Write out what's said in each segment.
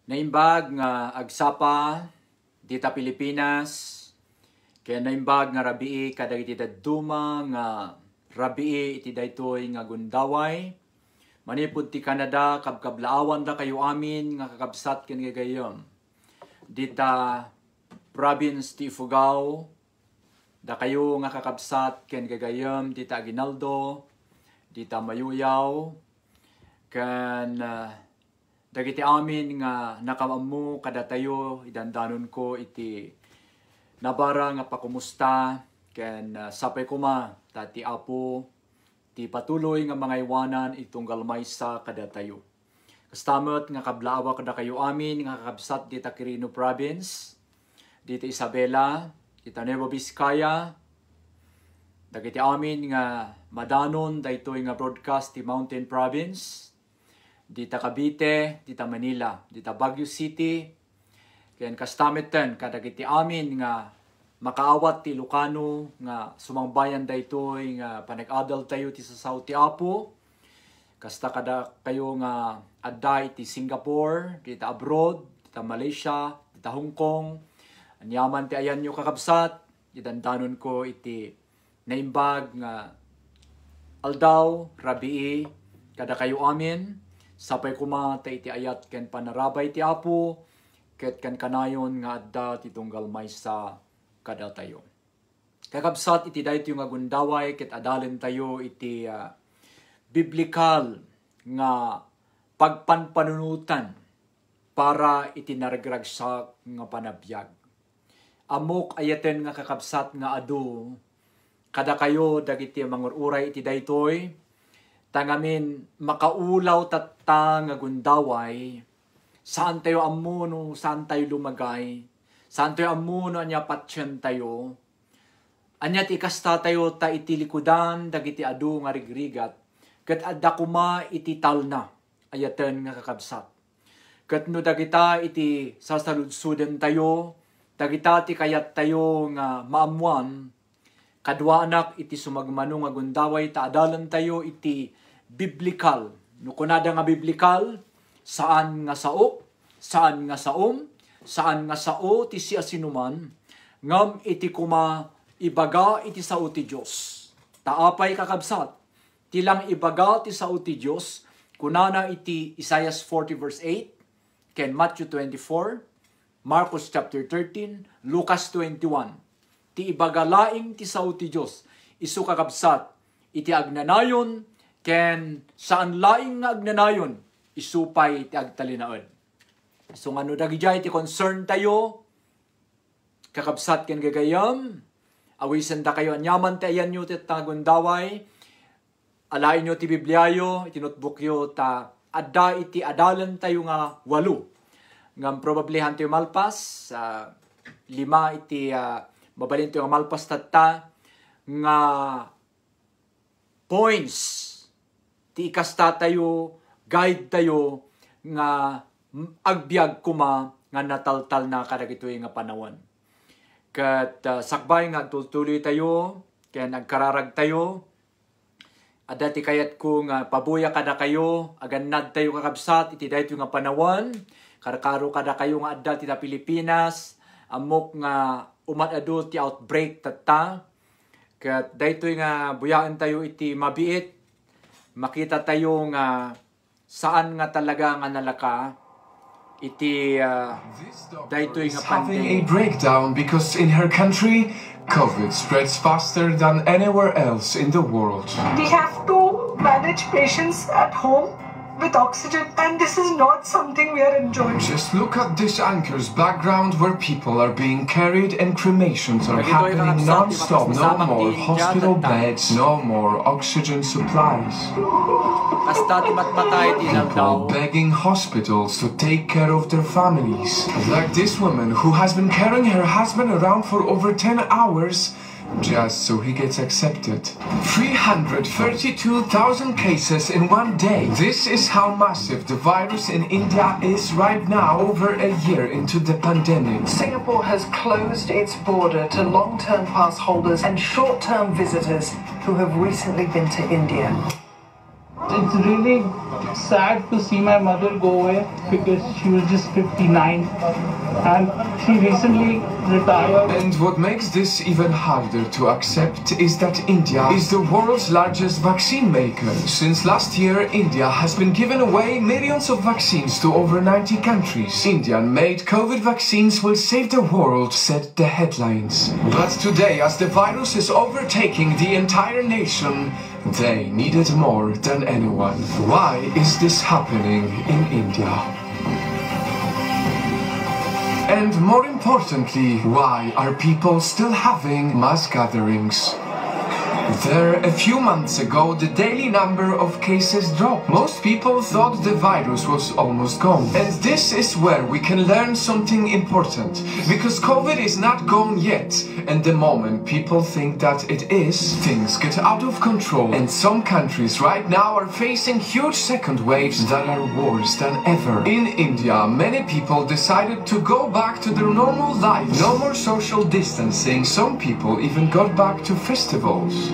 Naimbag nga agsapa dita Pilipinas, kaya naimbag nga rabii kadag iti daduma nga rabii iti daytoy nga gundaway. Manipud ti Canada kabkablaawan da kayo amin nga kakabsat ken gayam. Dita province ti Ifugao da kayo nga kakabsat ken gagayam dita Aguinaldo, dita Mayuyaw ken dagiti amin nga nakamamu kada tayo idandanon ko iti nabara nga pakumusta ken sapay kuma tati apo ti patuloy nga mga iwanan itunggal maysa kada tayo. Kastamot nga kablaawa kada kayo amin nga kakabsat dita Quirino Province, dita Isabela, dita Nueva Vizcaya, dagiti amin nga madanon daytoy nga broadcast ti Mountain Province, dita Cavite, dita Manila, dita Baguio City, ken kastameten kadagiti amin nga makaawat ti Ilocano nga sumangbayan daytoy nga panag-adal tayo ti sasaw ti Apo. Kasta kada kayo nga adda iti Singapore, dita abroad, dita Malaysia, dita Hong Kong. Anyaman ti ayan nyo kakabsat, idandanon ko iti naimbag nga aldaw, rabii, kada kayo amin. Sapay kuma ta iti ayat ken panarabay ti Apo, ket ken kanayon nga adda ti tunggal maysa kada tayo. Kakabsat iti daytoy nga gundaway ket adalen tayo iti biblikal nga pagpanpanunutan para iti naragragsak nga panabiyag. Amok ayaten nga kakabsat nga adu kada kayo dagiti mangururay iti daytoy tangamin makaulaw tatta nga gundaway, saan tayo amuno, saan tayo lumagay, saan tayo amuno anya patsyan tayo, anya ikasta tayo ta iti likudan, dagiti adu nga rigrigat, ket adda kuma iti talna, ayaten nga kakabsat. Ket no dagita iti sasaludsuden tayo, dagita ti kayat tayo nga maamuan, kadwa anak iti sumagmano nga gundaway, ta adalan tayo iti biblikal. No kunada nga biblikal, saan nga sao, saan nga saom, saan nga sao ti siya sinuman, ngam iti kuma ibaga iti sao ti Diyos. Taapay kakabsat, tilang ibaga ti sao ti Diyos, kunana iti Isaiah 40 verse 8, ken Matthew 24, Marcos chapter 13, Lucas 21. Ti ibagalaing ti sao ti Diyos, isu kakabsat, iti agnanayon, ken saan laing nga agnanayon, isupay ti agtalinaon. So ngano dagijay ti concern tayo, kakabsat ken gagayam, awisan ta kayo anyaman ti ayan nyo ti tagundaway, alain nyo ti Bibliayo, iti notebook yo, ta adda iti adalan tayo nga 8. Ngam probably hanto yung malpas, 5 iti mabalin tayo nga malpas tatta, nga points, ti ikasta tayo, guide tayo, nga agbyag kuma, nga nataltal na kadagitoy nga panawan. Kat sakbay nga tuloy tayo, kaya nagkararag tayo, adati kayat ko nga pabuya kada kayo, aganad tayo kakabsat, iti dayto nga panawan, karakaro kada kayo nga adda ti Pilipinas, amok nga umadado ti outbreak tatta, kat dayto nga buyaan tayo iti mabiit, makita tayo nga saan nga talaga nga nalaka iti daytoy nga having a breakdown because in her country COVID spreads faster than anywhere else in the world. We have to manage patients at home with oxygen, and this is not something we are enjoying. Just look at this anchor's background where people are being carried and cremations are happening non-stop. No more hospital beds, no more oxygen supplies. People begging hospitals to take care of their families. Like this woman who has been carrying her husband around for over 10 hours just so he gets accepted. 332,000 cases in one day. This is how massive the virus in India is right now, over a year into the pandemic. Singapore has closed its border to long-term pass holders and short-term visitors who have recently been to India. It's really sad to see my mother go away because she was just 59 and she recently retired. And what makes this even harder to accept is that India is the world's largest vaccine maker. Since last year, India has been giving away millions of vaccines to over 90 countries. Indian-made COVID vaccines will save the world, said the headlines. But today, as the virus is overtaking the entire nation, they need it more than anyone. Why is this happening in India? And more importantly, why are people still having mass gatherings? There, a few months ago, the daily number of cases dropped. Most people thought the virus was almost gone. And this is where we can learn something important. Because COVID is not gone yet. And the moment people think that it is, things get out of control. And some countries right now are facing huge second waves that are worse than ever. In India, many people decided to go back to their normal lives. No more social distancing. Some people even got back to festivals.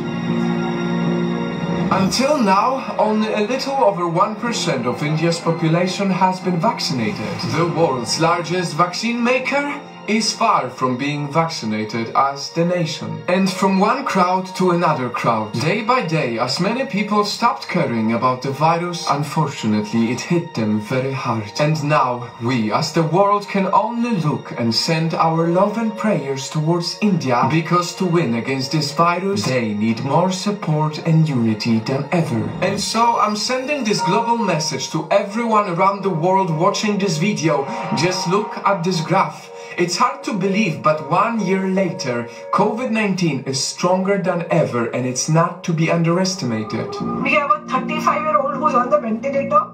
Until now, only a little over 1% of India's population has been vaccinated. The world's largest vaccine maker is far from being vaccinated as the nation. And from one crowd to another crowd, day by day, as many people stopped caring about the virus, unfortunately it hit them very hard. And now, we as the world can only look and send our love and prayers towards India, because to win against this virus, they need more support and unity than ever. And so I'm sending this global message to everyone around the world watching this video. Just look at this graph. It's hard to believe, but 1 year later, COVID-19 is stronger than ever, and it's not to be underestimated. We have a 35-year-old who's on the ventilator,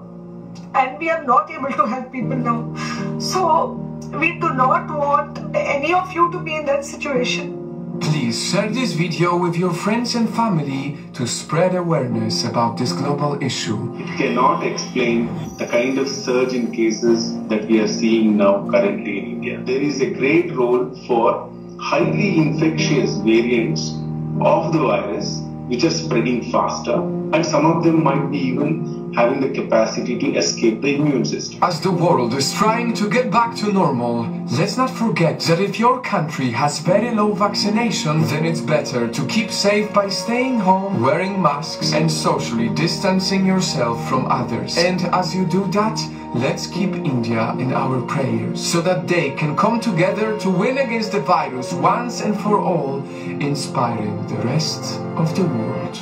and we are not able to help people now. So, we do not want any of you to be in that situation. Please share this video with your friends and family to spread awareness about this global issue. It cannot explain the kind of surge in cases that we are seeing now currently in India. There is a great role for highly infectious variants of the virus which are spreading faster, and some of them might be even having the capacity to escape the immune system. As the world is trying to get back to normal, let's not forget that if your country has very low vaccination, then it's better to keep safe by staying home, wearing masks, and socially distancing yourself from others. And as you do that, let's keep India in our prayers, so that they can come together to win against the virus once and for all, inspiring the rest of the world.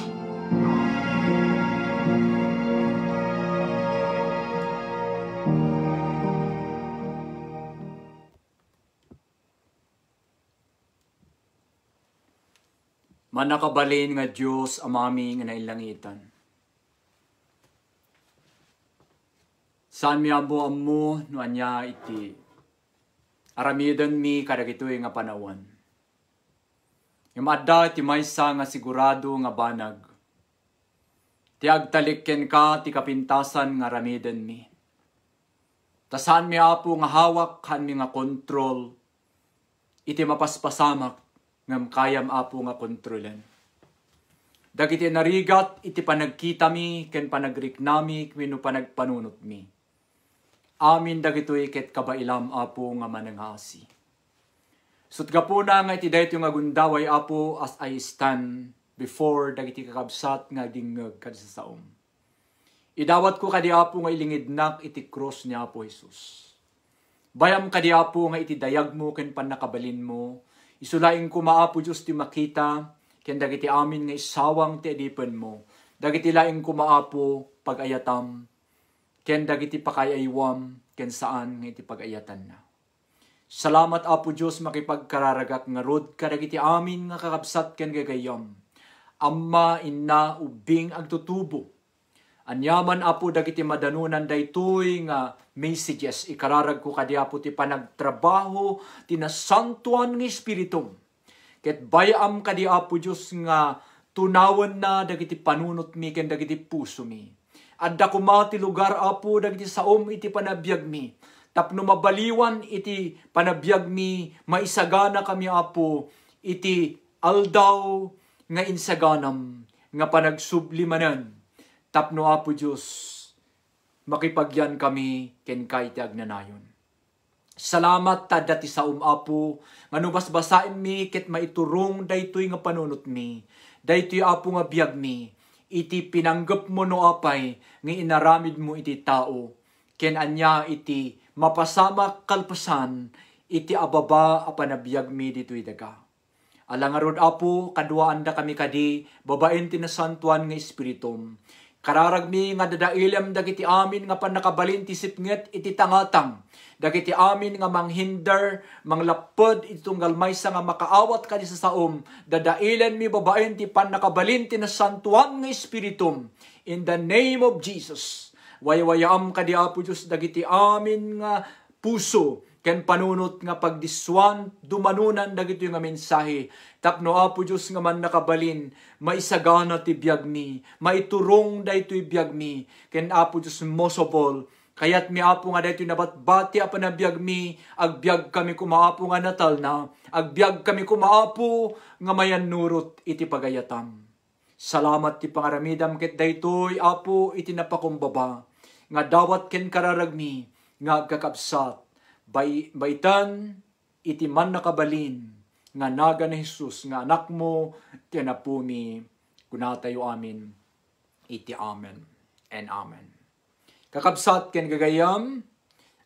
Manakabalin nga Diyos amami nga nailangitan. Saan mi amo no anya iti aramidan mi kadagitoy nga panawan. Yung adda ti maysa nga sigurado nga banag. Ti agtalikken ka ti kapintasan nga aramidan mi. Tasan mi apo nga hawak kan mi nga kontrol iti mapaspasamak ngam kayam apo nga kontrolan. Dagiti narigat iti panagkita mi ken panagriknami wenno panagpanunot mi. Amin dagitoy ket kabailam apo nga manangasi. Sut gapuna nga iti dayto nga gundaway apo as I stand before dagiti kakabsat nga dingeg kad sa saom. Idawat ko kadi apo nga ilingidnak iti cross ni Apo Jesus. Bayam kadi apo nga iti dayag mo ken panakabalin mo. Isulaing ko maapo Diyos ti makita, ken dagiti amin nga isawang ti adipen mo. Dagiti laing ko maapo pag-ayatam, ken dagiti pakayaywam, ken saan nga iti pag-ayatan na. Salamat Apo Diyos makipagkararagak nga rod, kadagiti amin nga kakabsat ken gagayam. Amma, inna, ubing agtutubo. Anyaman Apo dagiti madanunan daytoy nga messages ikararag ko kadi Apo ti panagtrabaho ti nasantuan nga espiritu. Ket bayam kadi Apo Dios nga tunawan na dagiti panunot mi ken dagiti puso mi. Adda kuma ti lugar Apo dagiti saom iti panabiyag mi. Tapno mabaliwan iti panabiyag mi maisagana kami Apo iti aldaw nga insaganam nga panagsublimanan. Tapno Apo Diyos, makipagyan kami ken kay ti agnanayon. Salamat ta dati sa Apo, nga nubas-basain mi ket maiturong daytoy nga panunot mi. Daytoy Apo nga biag mi, iti pinanggep mo no apay, nga inaramid mo iti tao. Ken anya iti mapasama kalpasan, iti ababa a panabiyag mi ditoy daga. Alangarod Apo, kaduaan da kami kadi, babaen tinasantuan nga espiritum. Kararag mi nga dadailam dagiti amin nga panakabalin ti sipnget iti tangatang. Dagiti amin nga manghinder, manglapod iti tunggal maysa nga makaawat kadi sa saom. Dadailan mi babaen ti panakabalin tinasantuan nga espiritum. In the name of Jesus. Wayawayaam kadi Apo Diyos dagiti amin nga puso. Ken panunot nga pagdiswan, dumanunan dagito nga mensahe. Tapno Apo Diyos nga man nakabalin, maisagana ti biag mi, maiturong daytoy biag mi. Ken Apo Diyos most of all, kayat mi Apo nga daytoy nabatbati apan na biag mi, agbiag kami kumaapo nga natal na, agbiag kami kumaapo nga mayan nurot iti pagayatam. Salamat ti pangaramidam ket daytoy Apo iti napakumbaba, nga dawat ken kararagmi, nga agkakabsat. Baitan iti man nakabalin nga naga na Jesus nga anak mo tinapumi kunatayo amin iti amen and amen. Kakabsat ken gagayam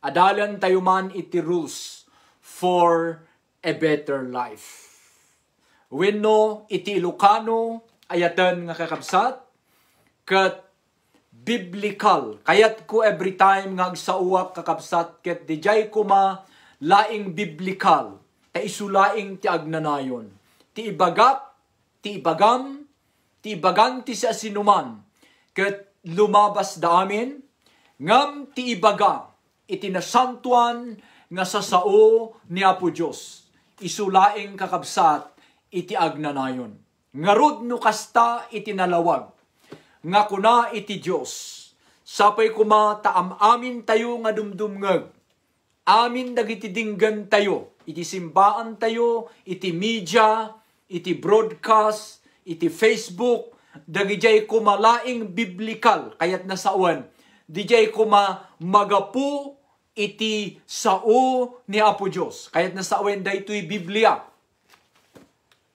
adalan tayo man iti rules for a better life. Wenno iti Ilocano ayatan nga kakabsat ket biblical. Kayat ko every time nga agsauwak kakabsat ket dijay ko ma laing biblical. Ta isulaing ti agnanayon. Ti ibagak, ti ibagam, ti ibagan ti sa sinuman. Ket lumabas da amin, ngam ti ibaga, iti nasantuan nga sasao ni Apo Diyos. Isulaing kakabsat iti agnanayon. Ngarud no kasta iti nalawag. Nga kuna iti Diyos, sapay kuma taam amin tayo nga dumdumngag. Amin dagiti dinggan tayo, iti simbaan tayo, iti media, iti broadcast, iti Facebook, dagijay kuma laing biblikal, kayat nasauan, dijay kuma magapu iti sao ni Apo Diyos, kayat nasauan daytoy Biblia.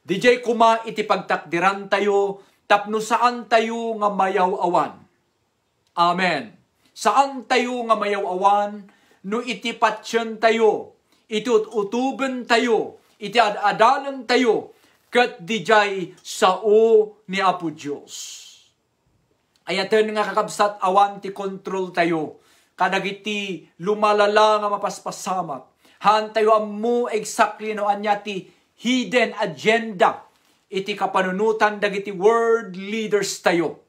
Dijay kuma iti pagtakdiran tayo, tapno saan tayo nga mayaw-awan. Amen. Saan tayo nga mayaw-awan, no iti patsyan tayo, iti utuben tayo, iti adadalan tayo, kat dijay sao ni Apo Diyos. Ayaten nga kakabsat awan ti control tayo, kadagiti lumalala nga mapaspasamak. Han tayo ammo exactly no anya ti hidden agenda, iti kapanunutan dagiti world leaders tayo.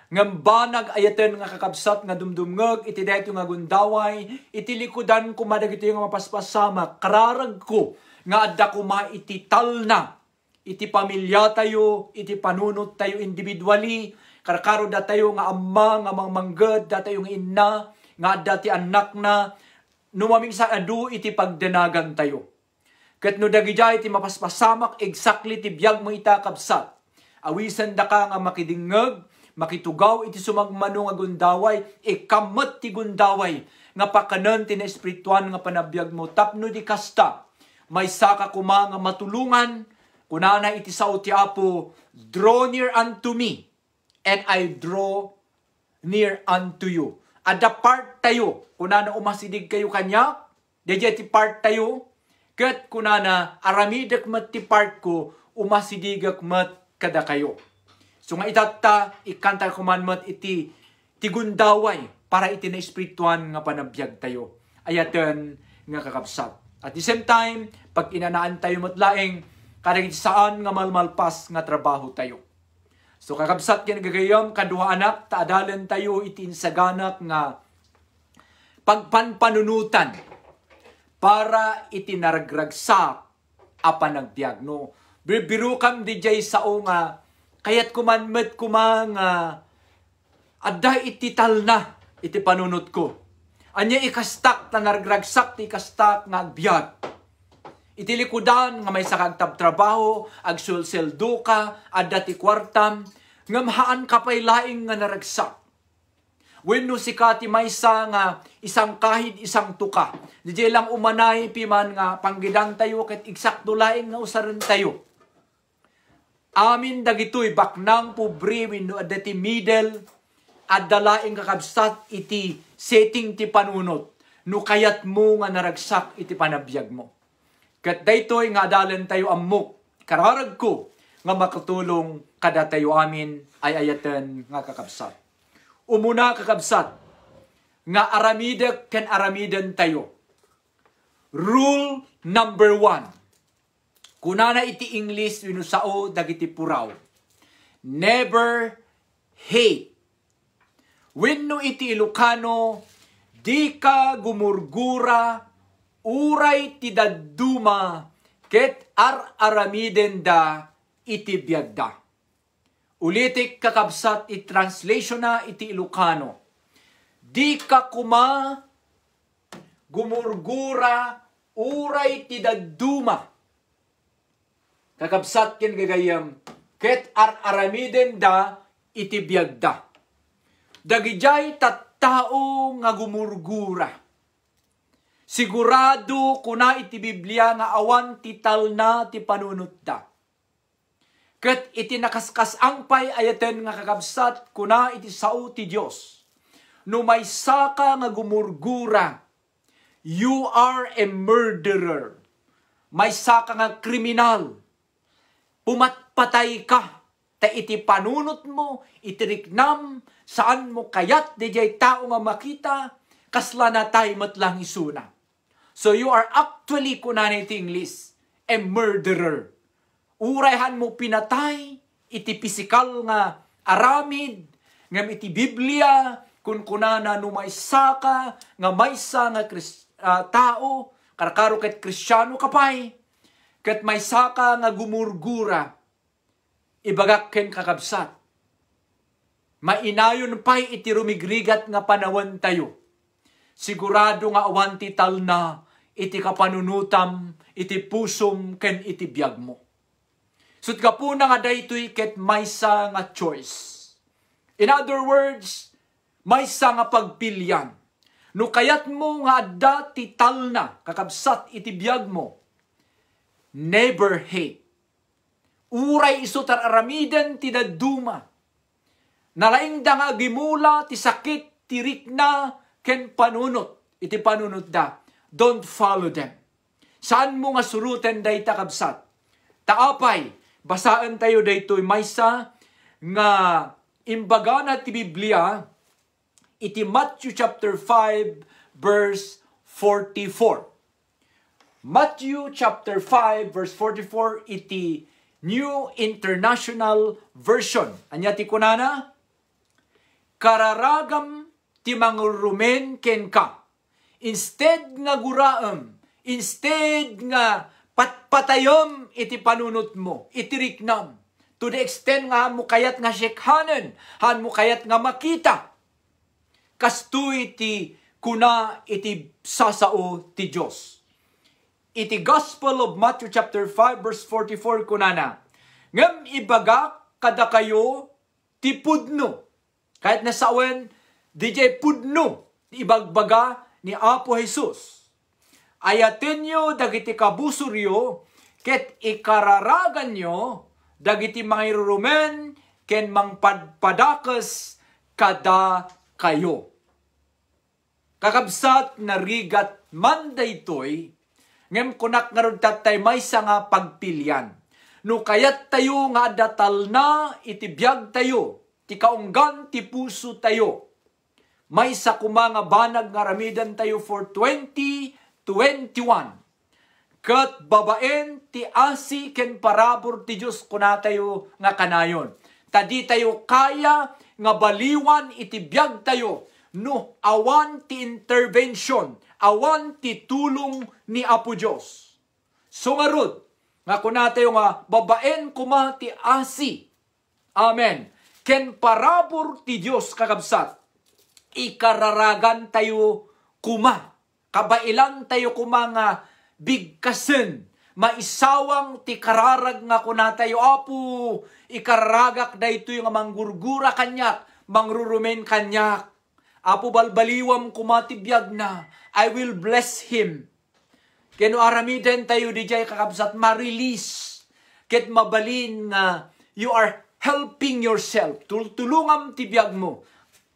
Ngambanag ayaten nga kakabsat nga dumdumngeg iti dayto nga gundaway, iti likudan ko madagiti nga mapaspasama, kararag ko nga adda kuma iti talna, iti pamilya tayo, iti panunot tayo individually, karkaro da tayo nga amma nga mangmangged, da tayo nga inna, nga adda ti anak na, numaming sa adu iti pagdenagan tayo. Ket no dagijay ti mapaspasamak exactly ti biag mo itakabsat. Awisan da ka nga makidingeg, makitugaw iti sumagmano nga gundaway, ikamet ti gundaway, nga pakanen ti na espirituan nga panabiyag mo. Tapno di kasta, may saka kuma nga matulungan, kunana iti sao ti Apo, draw near unto me, and I draw near unto you. Ada part tayo, kunana umasidig kayo kanya, dejay ti part tayo, ket kunana aramidak met ti part ko, umasidigak met kada kayo. So nga itata, ikanta kumanmat iti tigundaway, para iti na espirituan nga panabiyag tayo. Ayaten nga kakabsat. At the same time, pag inanaan tayo matlaeng, kadagit saan nga malmalpas nga trabaho tayo. So kakabsat yan gagayam, kadua anak, taadalan tayo iti insaganak nga pagpanpanunutan, para itinaragragsak apan nagbiag. No? Birukam di jay sao nga, kayat kumanmet kumang adda iti talna, iti panunot ko. Anya ikastak, tanaragragsak ti ikastak nga agbiag. Iti likudan, nga may sakagtab trabaho, agsulseldo ka, adda ti kwartam, ngamhaan kapay laing nga naragsak. Wenno si Kati maysa nga isang kahid isang tuka. Di lang umanay piman nga panggidang tayo ket eksakto laing nga usaran tayo. Amin dagitoy baknang pobre wenno adati middle adda laing kakabsat iti setting ti panunot. No kayat mo nga naragsak iti panabiyag mo. Ket daytoy nga adalan tayo ammok. Kararag ko nga makatulong kada tayo amin ay ayaten nga kakabsat. Umuna kakabsat, nga aramidek ken aramidan tayo. Rule number 1. Kunana iti English, winusao dagiti puraw. Never hate. Wenno iti Ilocano, di ka gumurgura, uray ti dadduma, ket aramiden da iti biyagda. Ulitik kakabsat i-translation na iti Ilocano. Di ka kuma gumurgura uray ti dadduma. Kakabsat ken gagayam ket aramiden da iti biyagda. Dagijay tattao nga gumurgura. Sigurado kuna iti Biblia nga awan ti talna ti panunot da. Ket iti nakaskas angpay ayaten nga kakabsat kuna iti sao ti Dios. No may saka nga gumurgura, you are a murderer. May saka nga kriminal. Pumatpatay ka. Ta iti panunot mo, iti riknam, saan mo kayat dijay tao nga makita, kasla na tayo matlang isuna. So you are actually kuna iti English, a murderer. Urayhan mo pinatay, iti pisikal nga aramid, ngam iti Biblia, kun kunana no maysa ka, nga maysa nga tao, karakaro ket Kristyano kapay, ket maysa ka nga gumurgura, ibagak ken kakabsat. Mainayon pay iti rumigrigat nga panawan tayo. Sigurado nga awan ti talna, iti kapanunutam, iti pusom, ken iti biyag mo. Sut ka po na nga daytoy ket maysa nga choice. In other words, maysa nga pagpilyan. No kayat mo nga adda ti talna, kakabsat iti biyag mo, never hate. Uray iso tar aramiden ti dadduma. Nalaing da nga gimula ti sakit, ti rikna, ken panunot. Iti panunot da. Don't follow them. Saan mo nga suruten dayta kabsat? Taapay, basaan tayo daytoy maysa nga imbaga na ti Biblia iti Matthew chapter 5 verse 44. Matthew chapter 5 verse 44 iti New International Version. Anya ti kunana? Kararagam ti mangurumen ken ka. Instead nga guraem, instead nga patayom iti panunot mo, iti riknam. To the extent nga mo kayat nga shekhanen, han mo kayat nga makita. Kasto iti kuna iti sasao ti Diyos. Iti Gospel of Matthew chapter 5 verse 44 kunana. Ngem ibaga kada kayo ti pudno. Kahit nasawen, DJ pudno, ibagbaga ni Apo Jesus. Ayaten nyo dagiti kabusuryo, ket ikararagan nyo dagiti mangirurumen, ken mangpadpadakas kada kayo. Kakabsat narigat man daytoy, ngem kunak nga rod tatay maysa nga pagpilyan. No kayat tayo nga datal na iti biyag tayo, ti kaunggan ti puso tayo. Maysa kuma nga banag nga ramidan tayo for 2021. Ket babaen ti asi ken parabor ti Dios kuna tayo nga kanayon. Tadi tayo kaya nga baliwan iti biyag tayo no awan ti intervention, awan ti tulong ni Apo Dios. So ngarud nga kuna tayo nga babaen kuma ti asi. Amen. Ken parabor ti Dios kakabsat. Ikararagan tayo kuma. Kabailan tayo kuma nga bigkasen. Maisawang ti kararag nga kuna tayo Apo. Ikararagak daytoy nga manggurgura kanyak, mangrurumen kanyak. Apo balbaliwam kumatibiyag na. I will bless him. Keno aramiden tayo di jay kakabsat ma-release. Ket mabalin nga you are helping yourself. Tulungam tibiyag mo.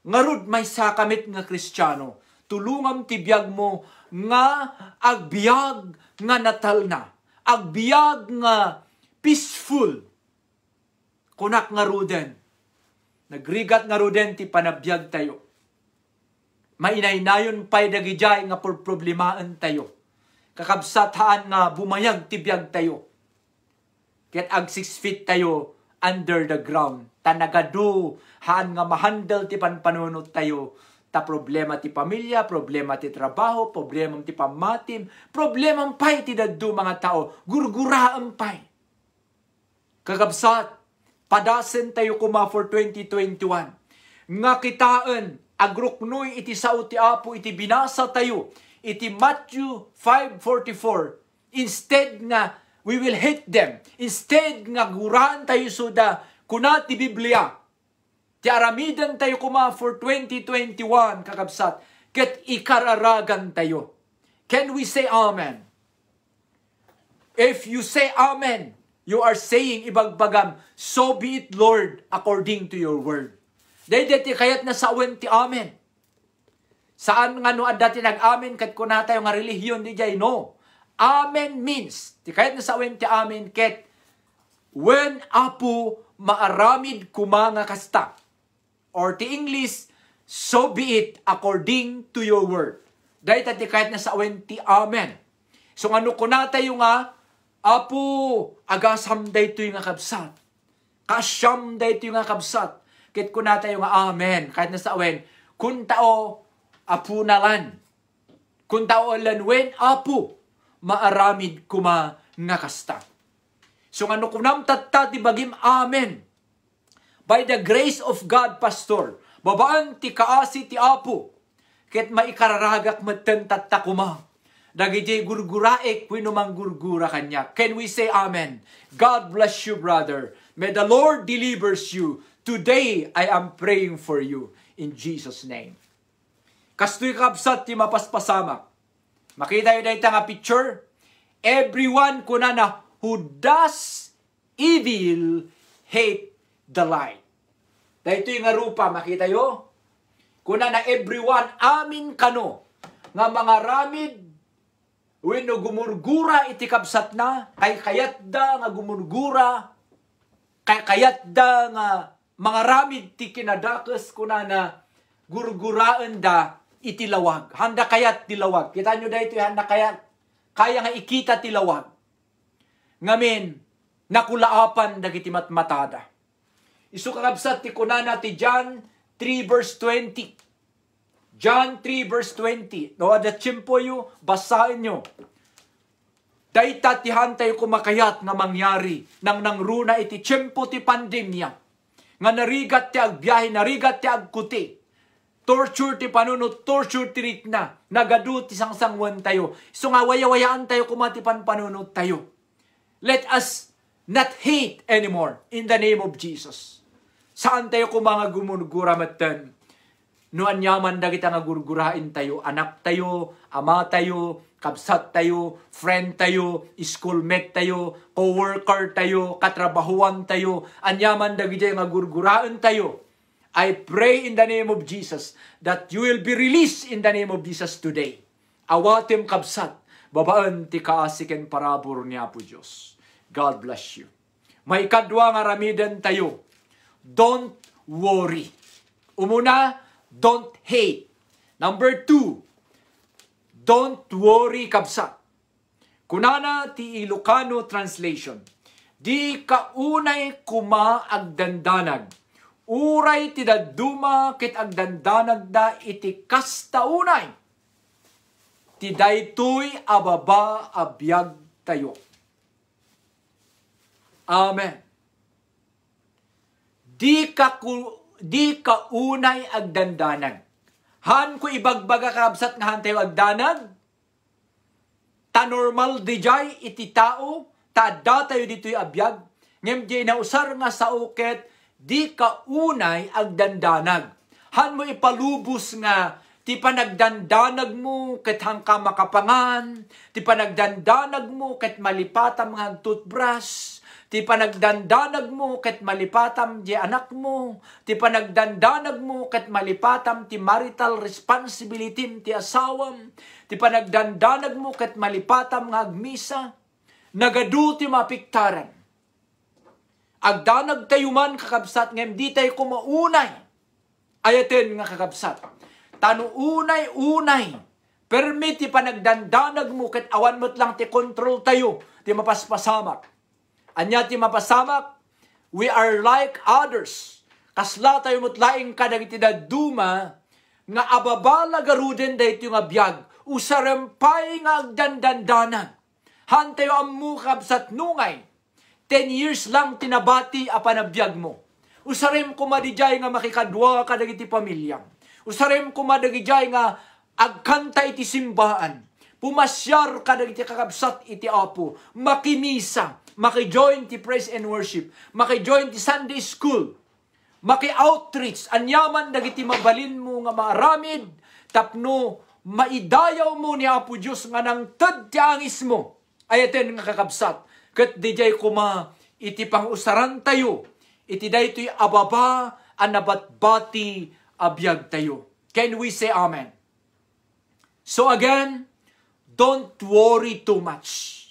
Ngarud may sakamit nga Kristiyano. Tulungam tibiyag mo nga agbiag nga natal na. Agbiag nga peaceful. Kunak nga ruden. Nagrigat nga ruden ti panabiyag tayo. Mainaynayon pa'y dagijay nga problemaen tayo. Kakabsataan nga bumayag tibiyag tayo. Ket ag 6 feet tayo under the ground. Tanagado haan nga mahandle ti panpanunot tayo. Ta problema ti pamilya, problema ti trabaho, problema ti pamatim, problema pa'y ti daddo mga tao. Gurguraan pa'y. Kakabsat, padasen tayo kuma for 2021. Nga kitaan, agruknoy iti sao ti Apo, iti binasa tayo, iti Matthew 5:44. Instead nga, we will hate them. Instead nga, guraan tayo suda, kuna ti Biblia. Ti aramidan tayo kuma for 2021, kakabsat, ket ikararagan tayo. Can we say amen? If you say amen, you are saying ibagbagam, so be it, Lord, according to your word. Dahil dati kayat na sawen ti amen. Saan nga no dati nag-amen kat kuna tayo nga relihiyon di jay, no. Amen means, ti kayat na sawen ti amen ket, when Apo maaramid kumanga kasta. Or ti English, so be it according to your word. Dahil dati kayat na sawen ti amen. So ano kuna tayo nga, Apo, agasam daytoy nga kabsat. Kasyam daytoy nga kabsat. Kit kuna tayo nga amen. Kahit nasa awen, kun tao apu nalan. Kun tao lanwen apu, maaramid kuma nga kasta. So ano kunam tatta ti bagim amen. By the grace of God, Pastor, babaan ti kaasi ti apu. Kit maikararagak maten tatta kuma. Dagiti gurguraek, winumang gurgura kanya. Can we say amen? God bless you, brother. May the Lord delivers you. Today, I am praying for you. In Jesus' name. Kastoy kabsat ti mapaspasamak. Makita yun dahil nga picture. Everyone kuna na who does evil hate the light. Dahil ito yung nga rupa, makita yun. Kuna na everyone, amin kano. Nga mga ramid, wenno gumurgura iti kabsat na, kay kayat da nga gumurgura, kay kayat da nga mga ramid ti kinadakes kuna na gurguraan da iti lawag. Handa kayat ti lawag. Kita nyo da ito, handa kayat, kaya nga ikita ti lawag. Ngamin, nakulaapan dagiti matmatada. Isu kakabsat ti kuna na ti John 3 verse 20. John 3 verse 20. No, ada tiyempo yu, basahin nyo. Dayta ti hantay kumakayat nga mangyari nang nangruna iti tiyempo ti pandemya. Nga narigat ti agbiyahe, narigat ti agkuti. Torture ti panunot, torture ti rikna. Nagadu ti sangsangwan tayo. So nga wayawayaan tayo kumatipan panunot tayo. Let us not hate anymore in the name of Jesus. Saan tayo kumanga gumurgura matan? No anyaman dagita nga gurgurain tayo, anak tayo, ama tayo, kabsat tayo, friend tayo, schoolmate tayo, co-worker tayo, katrabahuan tayo, anyaman dagita nga gurgurain tayo. I pray in the name of Jesus that you will be released in the name of Jesus today. Awatim kabsat, babaan ti kaasiken parabor niya po Diyos. God bless you. May kadwa nga ramidan tayo. Don't worry. Umuna, don't hate. Number 2, don't worry kabsat. Kunana ti Ilocano translation. Di kaunay kuma agdandanag. Uray ti daduma ket agdandanag da iti kastaunay. Ti daytoy ababa abiyag tayo. Amen. Di kaunay agdandanag. Han ko ibagbaga kabsat nga han tayo agdanag. Ta normal dijay iti tao, ta da tayo dito'y abiyag. Ngem di na usar nga sa uket, di kaunay agdandanag. Han mo ipalubos nga, ti panagdandanag mo ket hangka makapangan, ti panagdandanag mo ket malipatam nga toothbrush, ti panagdandanag mo ket malipatam di anak mo, ti panagdandanag mo ket malipatam ti marital responsibility ti asawam, ti panagdandanag mo ket malipatam nga agmisa, nagadu ti mapiktaran. Agdanag tayo man kakabsat ngem di tayo kumaunay. Ayaten nga kakabsat. Tano unay, permit ti panagdandanag mo ket awan mo't lang ti control tayo, ti mapaspasamak. Anya ti mapasamak, we are like others. Kasla tayo mo't laing kadagiti daduma, nga ababala garuden dayto nga biyag, usarempay nga agdandandanag. Han tayo ammu kabsat nungay, 10 years lang tinabati apanabiyag mo. Usarem kumadijay nga makikadwa kadagiti pamilyang. Usarem kumadagijay nga agkanta iti simbaan. Pumasyar kadagiti kakabsat iti apo. Makimisa. Makijoin ti praise and worship. Makijoin ti Sunday school. Maki-outreach. Anyaman dagiti mabalin mo nga maaramid. Tapno maidayaw mo ni Apo Diyos nga nang tad ti angis mo. Ayaten nga kakabsat. Kat dijay kuma iti pangusaran tayo. Iti daytoy ababa anabatbati abiyag tayo. Can we say amen? So again, don't worry too much.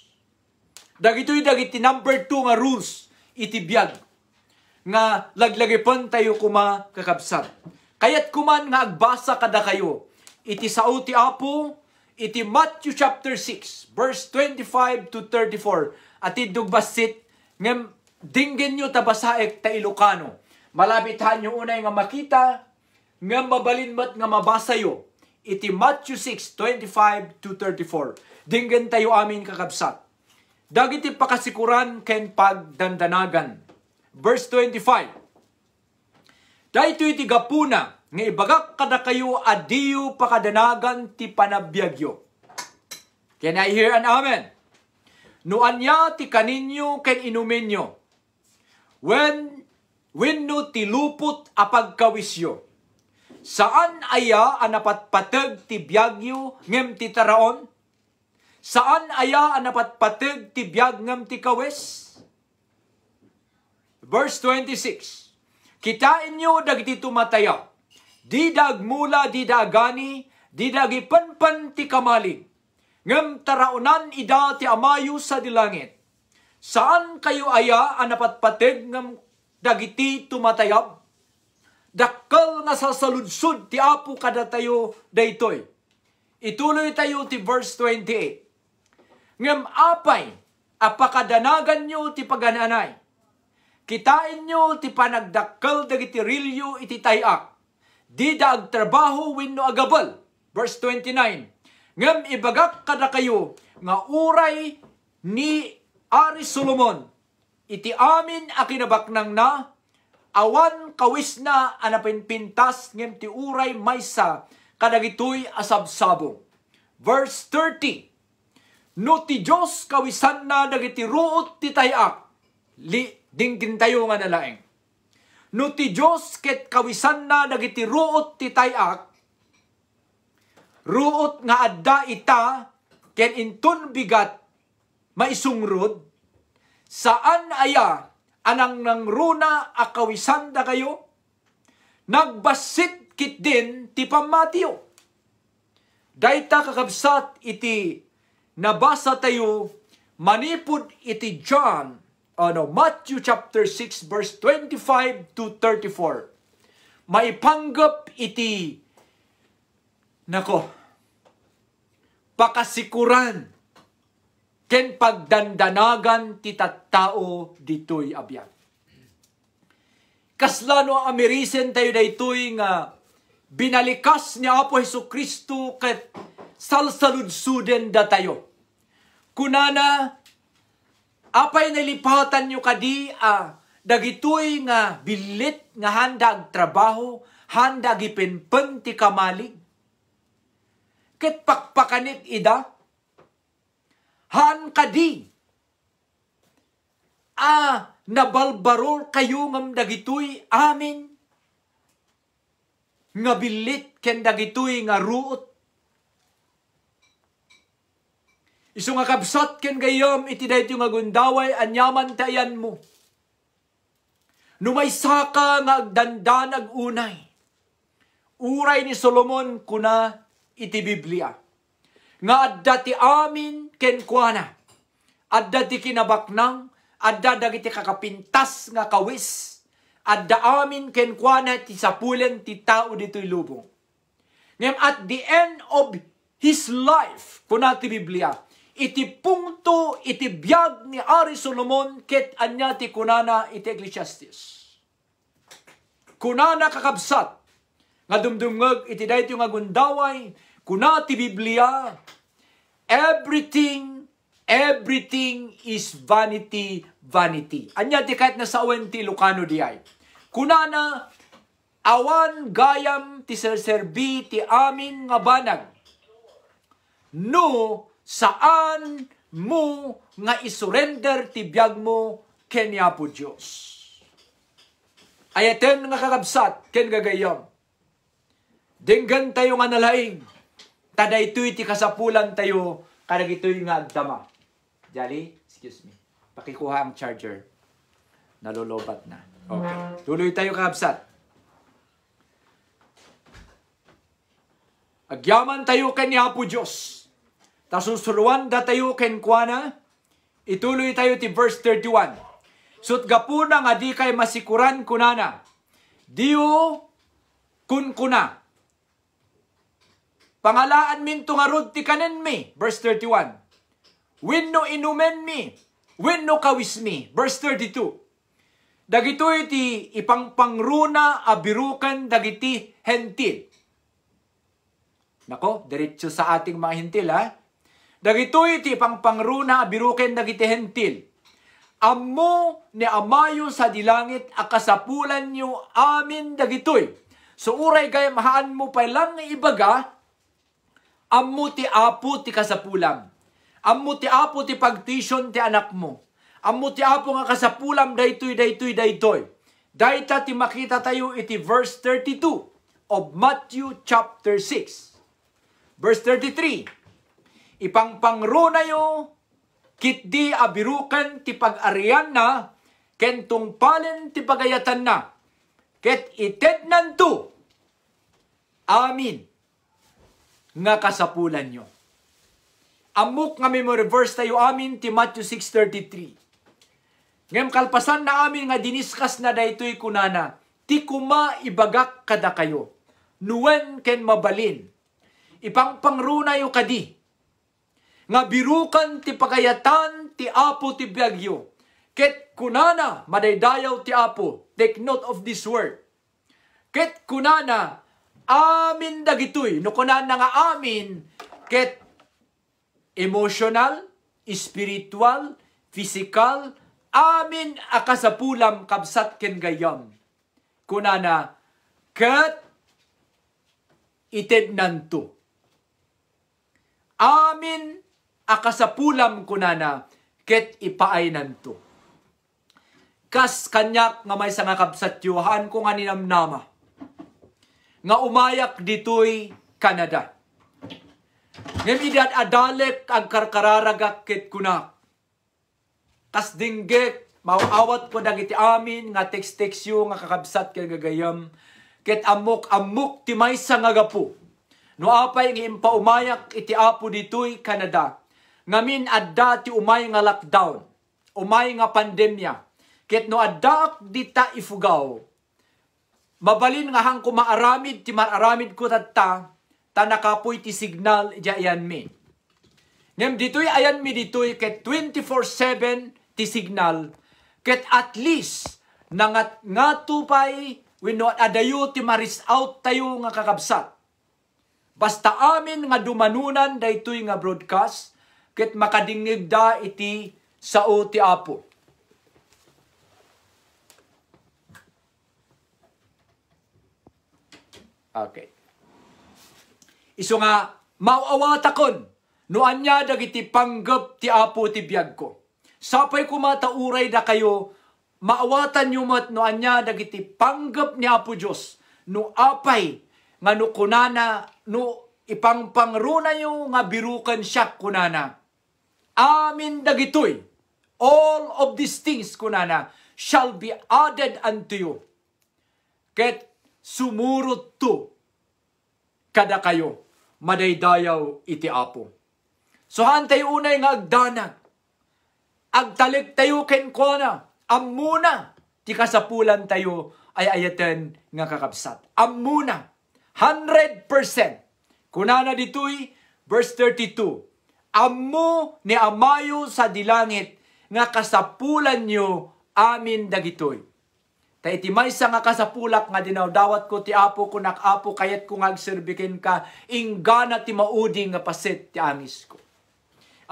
Dagitoy dagiti number 2 nga rules iti biyag. Nga laglagipon tayo kuma kakabsat. Kayat kuman nga agbasa kada kayo. Iti sao ti Apo, iti Matthew chapter 6, verse 25 to 34. At idugbasit ngem dinggen nyo tabasaek ta Ilocano. Malabithan nyo unay nga makita, nga mabalinmat nga mabasa yo. Iti Matthew 6, 25 to 34. Dinggen tayo amin kakabsat. Dagiti pakasikuran ken pagdandanagan. Verse 25. Dayto iti gapuna, nga ibagak kada kayo adiyo pakadanagan ti panabiyagyo. Can I hear an amen? Nuanya ti kaninyo ken inumenyo. When no ti lupot apagkawisyo. Saan aya anapatpateg ti biyagyo ngem ti taraon? Saan aya anapatpateg ti biyag ngem ti kawis? Verse 26. Kitain nyo dagiti tumataya. Di dagmula, di dagani, di dagipanpan ti kamalig. Ngem taraonan ida ti amayo sa dilangit. Saan kayo aya anapatpateg ngem dagiti tumatayab? Dakkel nga sasaludsud ti Apo kada tayo daytoy. Ituloy tayo ti verse 28. Ngem apay apakadanagan nyo ti pagananay. Kitain nyo ti panagdakkel dagiti rilyo iti tayak. Di daag trabaho wenno agabal. Verse 29. Ngem ibagak kada kayo nga uray ni Ari Solomon, iti amin a kinabaknang na, awan kawis na anapinpintas ngem ti uray maysa kadagitoy asabsabong. Verse 30. No ti Diyos kawisan na dagiti ruot ti tayak, dinggin tayo nga nalaeng. No ti Diyos ket kawisan na dagiti ruot ti tayak, ruot nga adda ita ken intun bigat maisungrod, saan aya anang nangruna akawisan da kayo? Nagbasit kit din ti pamatiyo. Dayta kakabsat iti nabasa tayo manipud iti Matthew chapter 6 verse 25 to 34. Maipanggap iti pakasikuran ken pagdandanagan ti tattao ditoy abyan. Kaslano amerisen tayo daytoy nga binalikas ni Apo Hesukristo ket salsaludsuden da tayo. Kunana apay nalipatan nyo kadi dagitoy nga bilit nga handag trabaho, handag ipinpen ti kamalig. Ket pakpakanit ida han kadi nabalbarol kayo ngam dagitoy amin. nga bilit ken dagitoy nga ruot. Isu nga kabsat ken gayom iti daytoy nga gundaway anyaman tayan mo. Numay saka nga agdandanag unay. Uray ni Solomon kuna iti Biblia. Nga adda ti amin ken kuana. Adda ti kinabaknang, adda dagiti kakapintas nga kawis. Adda amin ken kuana ti sapulen ti tao ditoy lubong. Ngem at the end of his life, kuna ti Biblia, iti punkto, iti biyag ni Ari Solomon, ket anya ti kunana iti Ecclesiastes. Kunana kakabsat, nga dumdumngag iti daytoy nga gundaway, kuna ti Biblia, everything is vanity, vanity. Anya ti kahit nasa awen ti Lucano diay. Kunana, awan gayam ti serserbi ti amin nga banag. No, saan mo nga isurrender ti biyag mo ken Apo Dios. Ayaten nga kakabsat ken gagayom. Denggan tayo nga nalaing. Tadaytoy ti kasapulan tayo kadagitoy nga agdama. Jali, excuse me. Pakikuha ang charger. Nalolobat na. Okay. Tuloy tayo kakabsat. Agyaman tayo ken Apo Dios. Tasusuluan da tayo ken kuana, ituloy tayo ti verse 31. Sut gapuna nga di kay masikuran kunana, diyo kun kuna. Pangalaan min tungarod ti kanen mi, verse 31. Wenno inumen mi, wenno kawis mi, verse 32. Dagitoy ti ipangpangruna abirukan dagiti hentil. Nako, diretso sa ating mga hentil ha. Dagitoy ti pangpangruna biruken dagiti hentil. Ammo ni amayo sa dilangit akasapulan nyo amin dagitoy. So uray gay mahaan mo pa lang ibaga, ammo ti apo ti kasapulam. Ammo ti apo ti pagtison ti anak mo. Ammo ti apo nga kasapulam daytoy. Dayta ti makita tayo iti verse 32 of Matthew chapter 6. Verse 33. Ipangpangruna yo, kitdi abirukan ti pag-arian na, ken tungpalen ti pagayatan na, ket ited nanto, amin, nga kasapulan nyo. Amok nga may reverse tayo amin ti Matthew 6:33. Ngem kalpasan na amin nga diniskas na daytoy kunana, ti kuma ibagak kada kayo, nuwen ken mabalin, ipangpangruna yo kadi, nga birukan ti pagayatan ti apo ti biagyo. Ket kunana, madaydayaw ti apo. Take note of this word. Ket kunana, amin dagitoy. No kunana nga amin, ket emotional, spiritual, physical, amin akasapulam kabsat ken gayam. Kunana, ket ited nanto. Amin akasapulam kunana, ket ipaay nanto. Kas kanyak nga may nga kabsatyuhan ko nga ninamnama. Nga umayak ditoy Canada. Ngem idat adalek ag karkararagak ket kunak. Kas dinggek, mauawat ko dagiti amin, nga text-text yu, nga kakabsat ket gagayam, ket amok ti maysa nga gapu. No apay nga impaumayak iti apo ditoy Canada. Ngamin adda ti umay nga lockdown, umay nga pandemya. Ket no adda dita ifugaw. Mabalin nga hang kumaaramid ti mararamid ko tatta, tanakapoy ti signal ayan mi. Ngem ditoy ayan mi ditoy ket 24/7 ti signal. Ket at least nangat nga tupay wenno adayo ti maris out tayo nga kakabsat. Basta amin nga dumanunan daytoy nga broadcast, ket makadingig da iti sao ti apo. Okay. Isu nga mauawatakon no anya dagiti panggep ti apo ti biag ko. Sapay kumatauray da kayo, maawatan nyo mat no anya dagiti panggep ni Apo Dios no apay nga no kunana, no ipangpangruna nyo nga birukan siya kunana. Amin dagitoy, all of these things kunana, shall be added unto you. Ket sumurot to, kada kayo, madaydayaw iti Apo. So hantay unay nga agdanag, agtalik tayo ken kona, amuna, ti kasapulan tayo ay ayaten nga kakabsat. Amuna, 100%. Kunana ditoy, verse 32, Ammo ni amayo sa dilangit, nga kasapulan nyo amin dagitoy. Ta iti maysa nga kasapulak nga dinawdawat ko ti Apo kunak Apo kayat ko nga agserbiken ka, inggana ti mauding nga paset ti amis ko.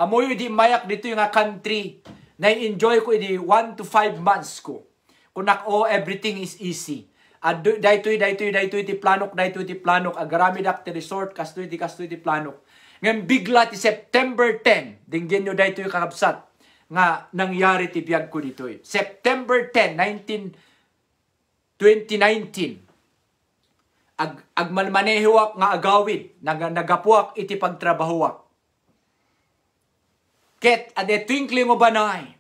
Amoy di mayak dito yung country na enjoy ko di 1 to 5 months ko. Kunak everything is easy. Daytoy ti planok, agarami dak ti resort, kastoy ti planok. Ngayon bigla ti September 10, dinggin nyo daytoy kakabsat, nga nangyari ti biyag ko ditoy. September 10, 2019, agmanmanehiwak nga agawid, nagapuak iti pagtrabahuak. Ket ade twinkling of an eye,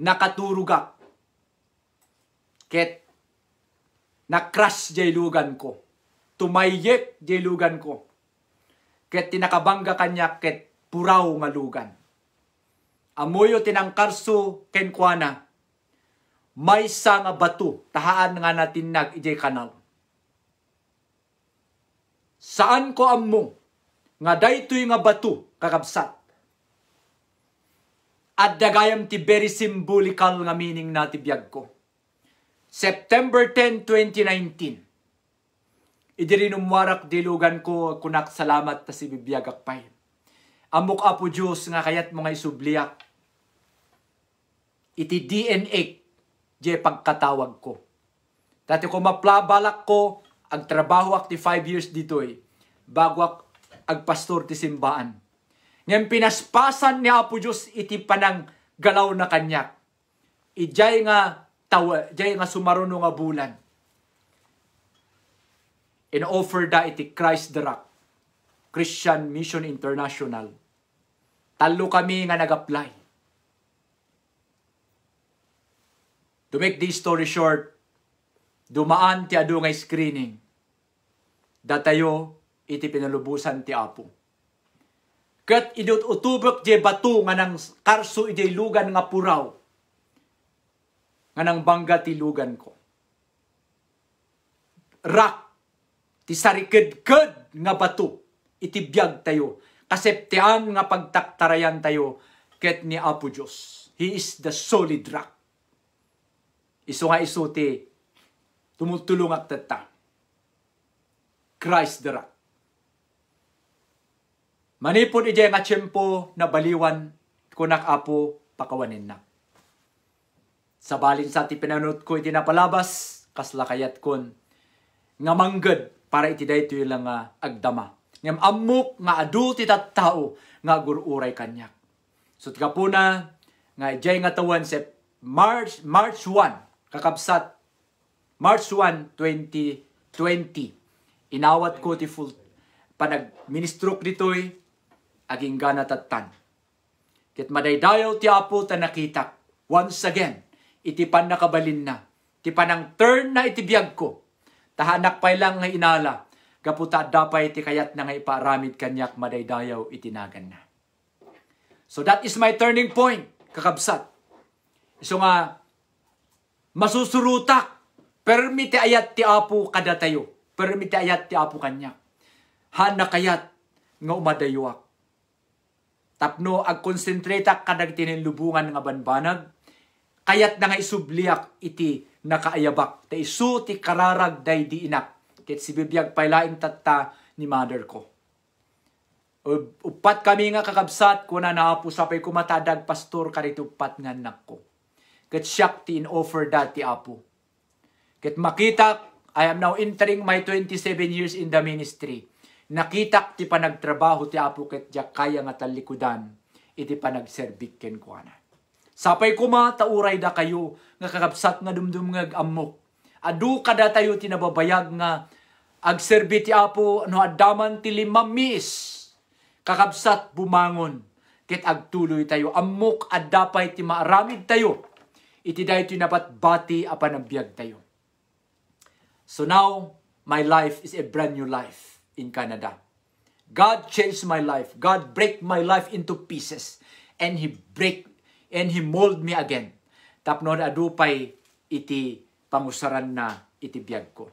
nakaturugak. Ket nakras jay lugan ko. Tumayek jay lugan ko. Ket tinakabangga kanya ket puraw nga lugan. Amoyo tinangkarso ken kuana. Maysa nga batu tahaan nga natinag ijay kanal. Saan ko ammo nga daytoy nga batu kakabsat. At dagayam ti very symbolical nga meaning na ti biyag ko. September 10, 2019. Idirinumwarak dilugan ko kunak salamat ta si bibiyag akpay. Amok Apo Diyos nga kayat mga isubliak. Iti DNA di pagkatawag ko. Dati ko maplabalak ko agtrabaho ak ti 5 years ditoy bago agpastor ti simbaan. Ngayon pinaspasan ni Apo Diyos iti panang galaw na kanyak. Ijay nga jay nga sumaruno nga bulan. In-offer da iti Christ the Rock, Christian Mission International. Talo kami nga nag-apply. To make this story short, dumaan ti adu nga screening. Datayo iti pinalubusan ti Apo. Ket idut utubok je batu nga nang karso iti lugan nga puraw. Nga nang bangga ti lugan ko. Rock, ti sariked-ked nga batu, iti biyag tayo. Kaseptean nga pagtaktarayan tayo, ket ni Apo Diyos. He is the solid rock. Iso nga iso ti, tumutulong at tata. Christ the rock. Manipod ijay nga tiyempo na baliwan, kunak Apo pakawanin na. Sa balin sa ti pinanot ko iti napalabas, kaslakayat kon, nga mangged para iti daytoy lang nga agdama. Ngam amok nga adu ti tattao nga gururay kanyak. So tikapuna nga ijay nga tawan sa March 1, kakabsat March 1, 2020. Inawat ko ti full panag-ministrok ditoy aging gana tattan. Ket madaydayaw ti Apo ta nakita once again iti pan nakabalin na. Iti panang turn na iti biyag ko. Tahanak pay lang nga inala. Gaputa dapay iti kayat na nga iparamid kanyak madaydayaw itinagan na. So that is my turning point, kakabsat. So nga, masusurutak. Permite ayat ti Apo kada tayo. Permite ayat ti Apo kanyak. Hana kayat nga umadayuak. Tapno agkonsentrata kadag tinilubungan nga banbanag. Kayat na nga isubliak iti nakaayabak. Ta isu ti kararag day di inak. Ket si bibiyag paylaing tatta ni mother ko. Upat kami nga kakabsat kuna naapo sapay kumatadag pastor karito upat nga anak ko. Ket siyak ti in-offer dati Apo. Ket makita, I am now entering my 27 years in the ministry. Nakita ti panagtrabaho ti Apo ket jak kaya nga talikudan iti panagserbik ken kuana. Sapay kuma tauray da kayo nga kakabsat nga dumdum nga amok. Adu kada tayo tinababayag nga agserbi ti Apo no adaman ti 5 miis kakabsat bumangon ket agtuloy tayo amok addapay ti maaramid tayo iti daytoy nabatbati a panagbiag tayo. So now my life is a brand new life in Canada. God changed my life. God break my life into pieces and He mold me again. Tapno adupay iti pangusaran na iti biag ko.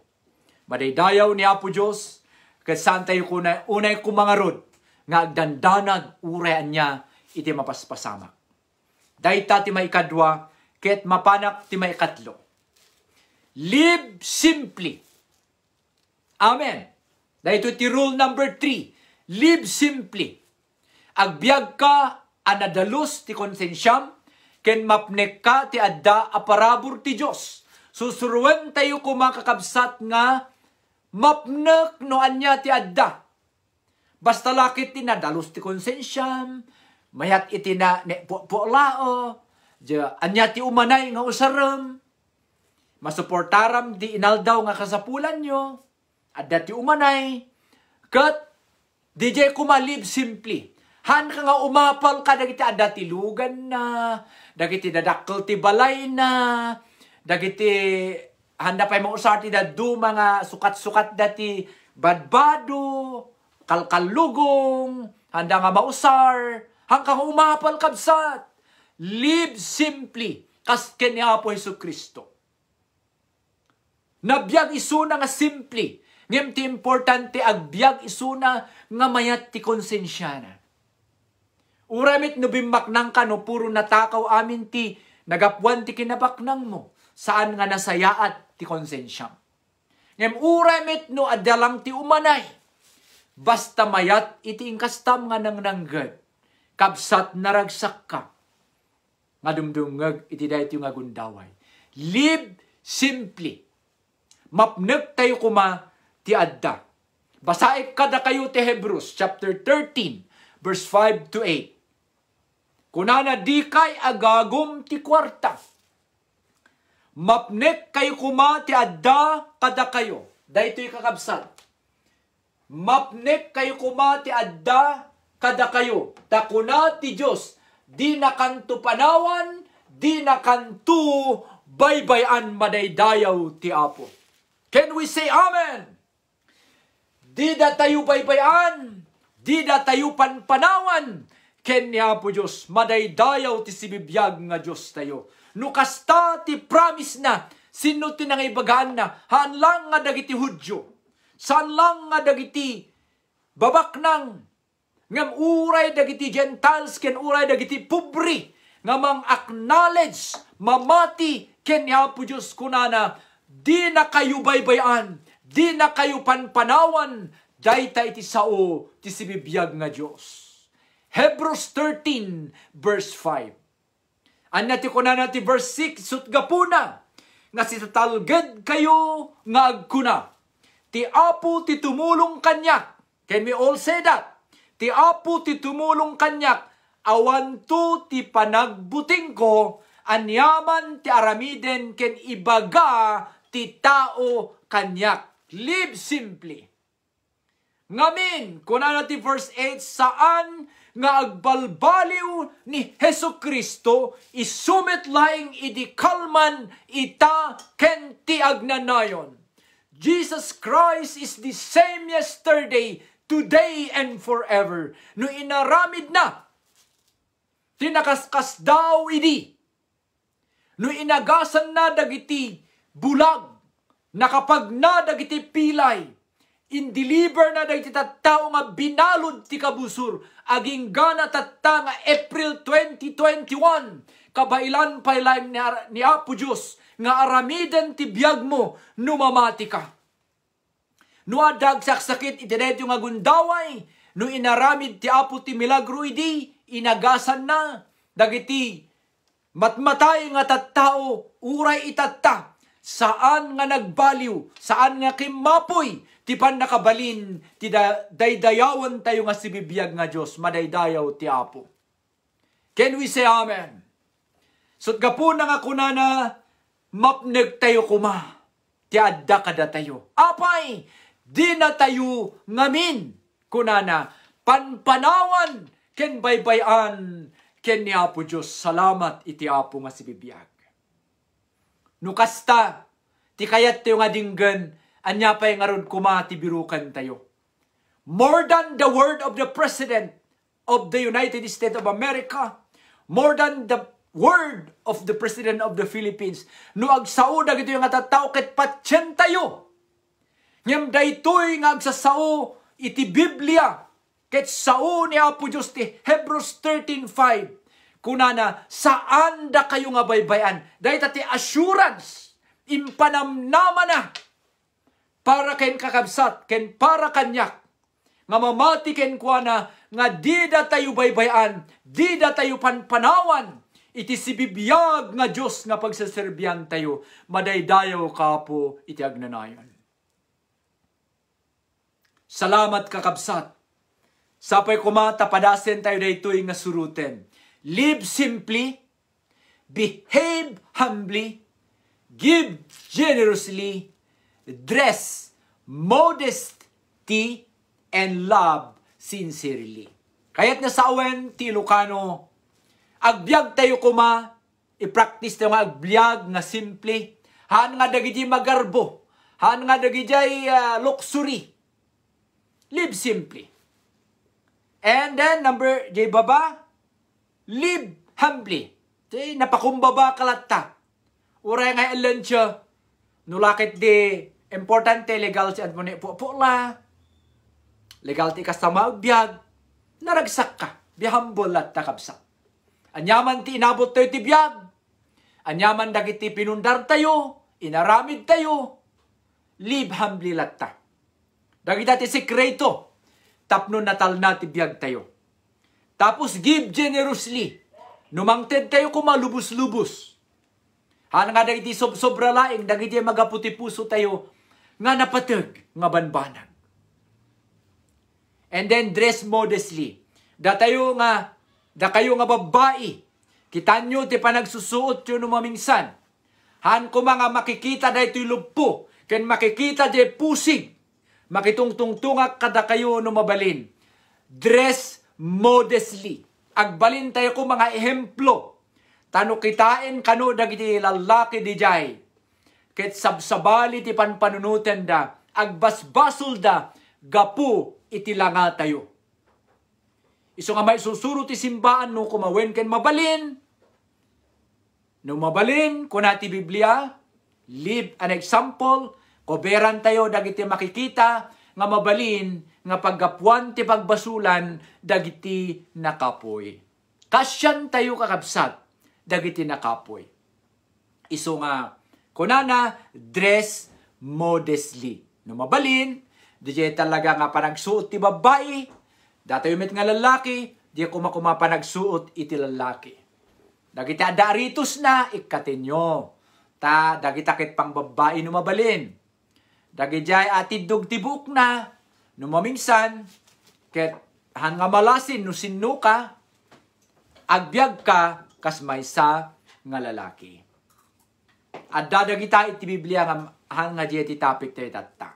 Madaydayaw ni Apo Diyos, kasantay ko na unay kumangarod, nga agdandanag urayan niya, iti mapaspasamak. Dayta ti maikadwa, ket mapanak ti maikatlo. Live simply. Amen. Dayto ti rule number 3. Live simply. Agbiag ka, anadalos ti konsensyam, ken mapnek ka ti adda aparabur ti Diyos. Susuruan tayo kumakakabsat nga mapnek no anya ti adda. Basta lakit ti nadalos ti konsensyam, mayat iti na po-lao, anya ti umanay nga usaram, masuportaram di inaldaw nga kasapulan nyo, adda ti umanay, kat DJ kumalib simply. Han ka nga umapal ka, dagiti adda ti lugan na, dagiti dadakkel ti balay na, dagiti handa pa'y mausar ti dadu mga sukat-sukat dati badbado, kalkalugong, handa nga mausar, hanggang umapal kabsat. Live simply, kasken ni Apo Jesucristo. Nabiyag isuna nga simply, ngem ti importante agbiag isuna nga mayat ti konsensyana. Uramit no bimbaknang ka no puro natakaw amin ti nagapuan ti kinabaknang mo. Saan nga nasayaat ti konsensyam. Ngem uramit no adalang ti umanay. Basta mayat iti ingkastam nga nangnanggad. Kabsat naragsak ka. Nga dumdungag iti dahit yung agundaway. Live simply. Mapnek tayo kuma ti adda. Basaik kada kayo ti Hebrews chapter 13 verse 5 to 8. Kunana di kay agagom ti kwarta. Mapnek kayo kuma ti adda kada kayo. Daytoy kakabsat. Mapnek kayo kuma ti adda kada kayo. Takuna ti Diyos. Di nakanto panawan, di nakanto baybayan madaydayaw ti Apo. Can we say amen? Di da tayo baybayan, di da tayo panpanawan, ken ni Apo Diyos, madaydayaw ti sibibiyag nga Diyos tayo. Nukasta ti promise na, sino ti nangibagaan na, haan lang nga dagiti Hudyo, saan lang nga dagiti babaknang, ngam uray dagiti Gentiles, ken uray dagiti pubri, nga mang acknowledge, mamati, ken ni Apo Diyos kunana, di na kayo baybayan, di na kayo panpanawan, dayta iti sao, ti sibibiyag nga Diyos. Hebrews 13, verse 5. Anya ti kunana ti verse 6, sutgapuna, nga si tatalged kayo nga agkuna. Ti Apo ti tumulong kanyak. Can we all say that? Ti Apo ti tumulong kanyak, awan to ti panagbuting ko, anyaman ti aramiden ken ibaga ti tao kanyak. Live simply. Ngamin, kunana ti verse 8, saan nga agbalbaliw ni Jesucristo isumit laing idi kalman ita ken ti agnanayon. Jesus Christ is the same yesterday, today, and forever. No inaramid na, tinakaskas daw idi. No inagasan na dagiti bulag, nakapag na dagiti pilay, indeliver na dagiti tattao nga binalod ti kabusur, aging gana tatta nga April 2021, kabailan pailaim ni Apo Diyos, nga aramiden ti biyag mo, numamati ka. No adag saksakit itinet yung agundaway, no inaramid ti Apo ti milagro idi, inagasan na, dagiti matmatay nga tattao, uray itatta, saan nga nagbaliw, saan nga kimapoy, ti pan nakabalin, ti daydayawan tayo nga sibibiyag nga Diyos, madaydayaw ti Apo. Can we say amen? Sut gapo na nga kunana, mapneg tayo kuma. ti adda kada tayo. Apay, di na tayo ngamin. Kunana, panpanawan, ken baybayan, ken ni Apo Diyos, salamat iti Apo nga si bibiyag. Nukasta, ti kayat tayo nga dinggan, anya pa'y nga ron kumati birukan tayo. More than the word of the President of the United States of America, more than the word of the President of the Philippines, no agsao dagito yung atataw ket patsen tayo. Ngem daytoy nga agsasao iti Biblia, ket sao ni Apo Diyos ti Hebrews 13:5. Kunana, saan da kayo nga baybayan? Dahil ti assurance, impanamnama na, para ken kakabsat, ken para kanyak, nga mamati ken kuana, nga di da tayo baybayan, di da tayo panpanawan, iti si bibiyag nga Diyos nga pagsaserbiyan tayo, madaydayaw ka po iti agnanayon. Salamat kakabsat. Sapay kumata padasen tayo daytoy nga suruten. Live simply, behave humbly, give generously, dress modesty, and love sincerely. Kaya't nga sa awen ti Ilocano, agbyag tayo kuma, i-practice tayo nga agbyag nga simple, haan nga dagiti magarbo, haan nga dagiti luxury. Live simply. And then, number, jay baba, live humbly. Napakumbaba kalatta. Uray nga ilan siya, nulakit di, importante, legal siya, at mo po la, legal ti kasama agbyag, naragsak ka, bihambol at takabsak. Anyaman ti inabot tayo ti biyag, anyaman dagiti pinundar tayo, inaramid tayo, live humbly latta. Dagita ti sekreto, tapno natal na ti biyag tayo. Tapos give generously, numangted tayo kumalubos-lubos. Han nga dagiti sobra laing, dagiti magaputi puso tayo, nga napatag, nga banbanag. And then dress modestly. Da kayo nga babae, kitanyo ti panagsusuot yun mamingsan. Han ko mga makikita da ito'y luppo, ken makikita di pusig, makitungtungtungak kada kayo mabalin. Dress modestly. Agbalin tayo ko mga ehemplo. Tano kitain kano dagiti lalaki di jay. Ket sabsabali ti panpanunuten da, agbasbasol da, gapu iti langa tayo. Iso nga may susuro ti simbaan no kumawen ken mabalin. No mabalin, kunati Biblia, live an example, koberan tayo dagiti makikita, nga mabalin, nga paggapuan ti pagbasulan, dagiti nakapoy. Kasyan tayo kakabsat, dagiti nakapoy. Iso nga, kunana, dress modestly. No mabalin, di talaga nga panagsuot ti babae, dati umit nga lalaki, di kuma panagsuot iti lalaki. Dagiti adaritos na, ikatinyo. Dagiti akit pang babae numabalin. Dagiti atidog tibuk na, numamingsan, ket han nga malasin, no sinno ka, agbyag ka, kas maysa nga lalaki. At dadagita iti Biblia nga han nga iti topic tayo tatta.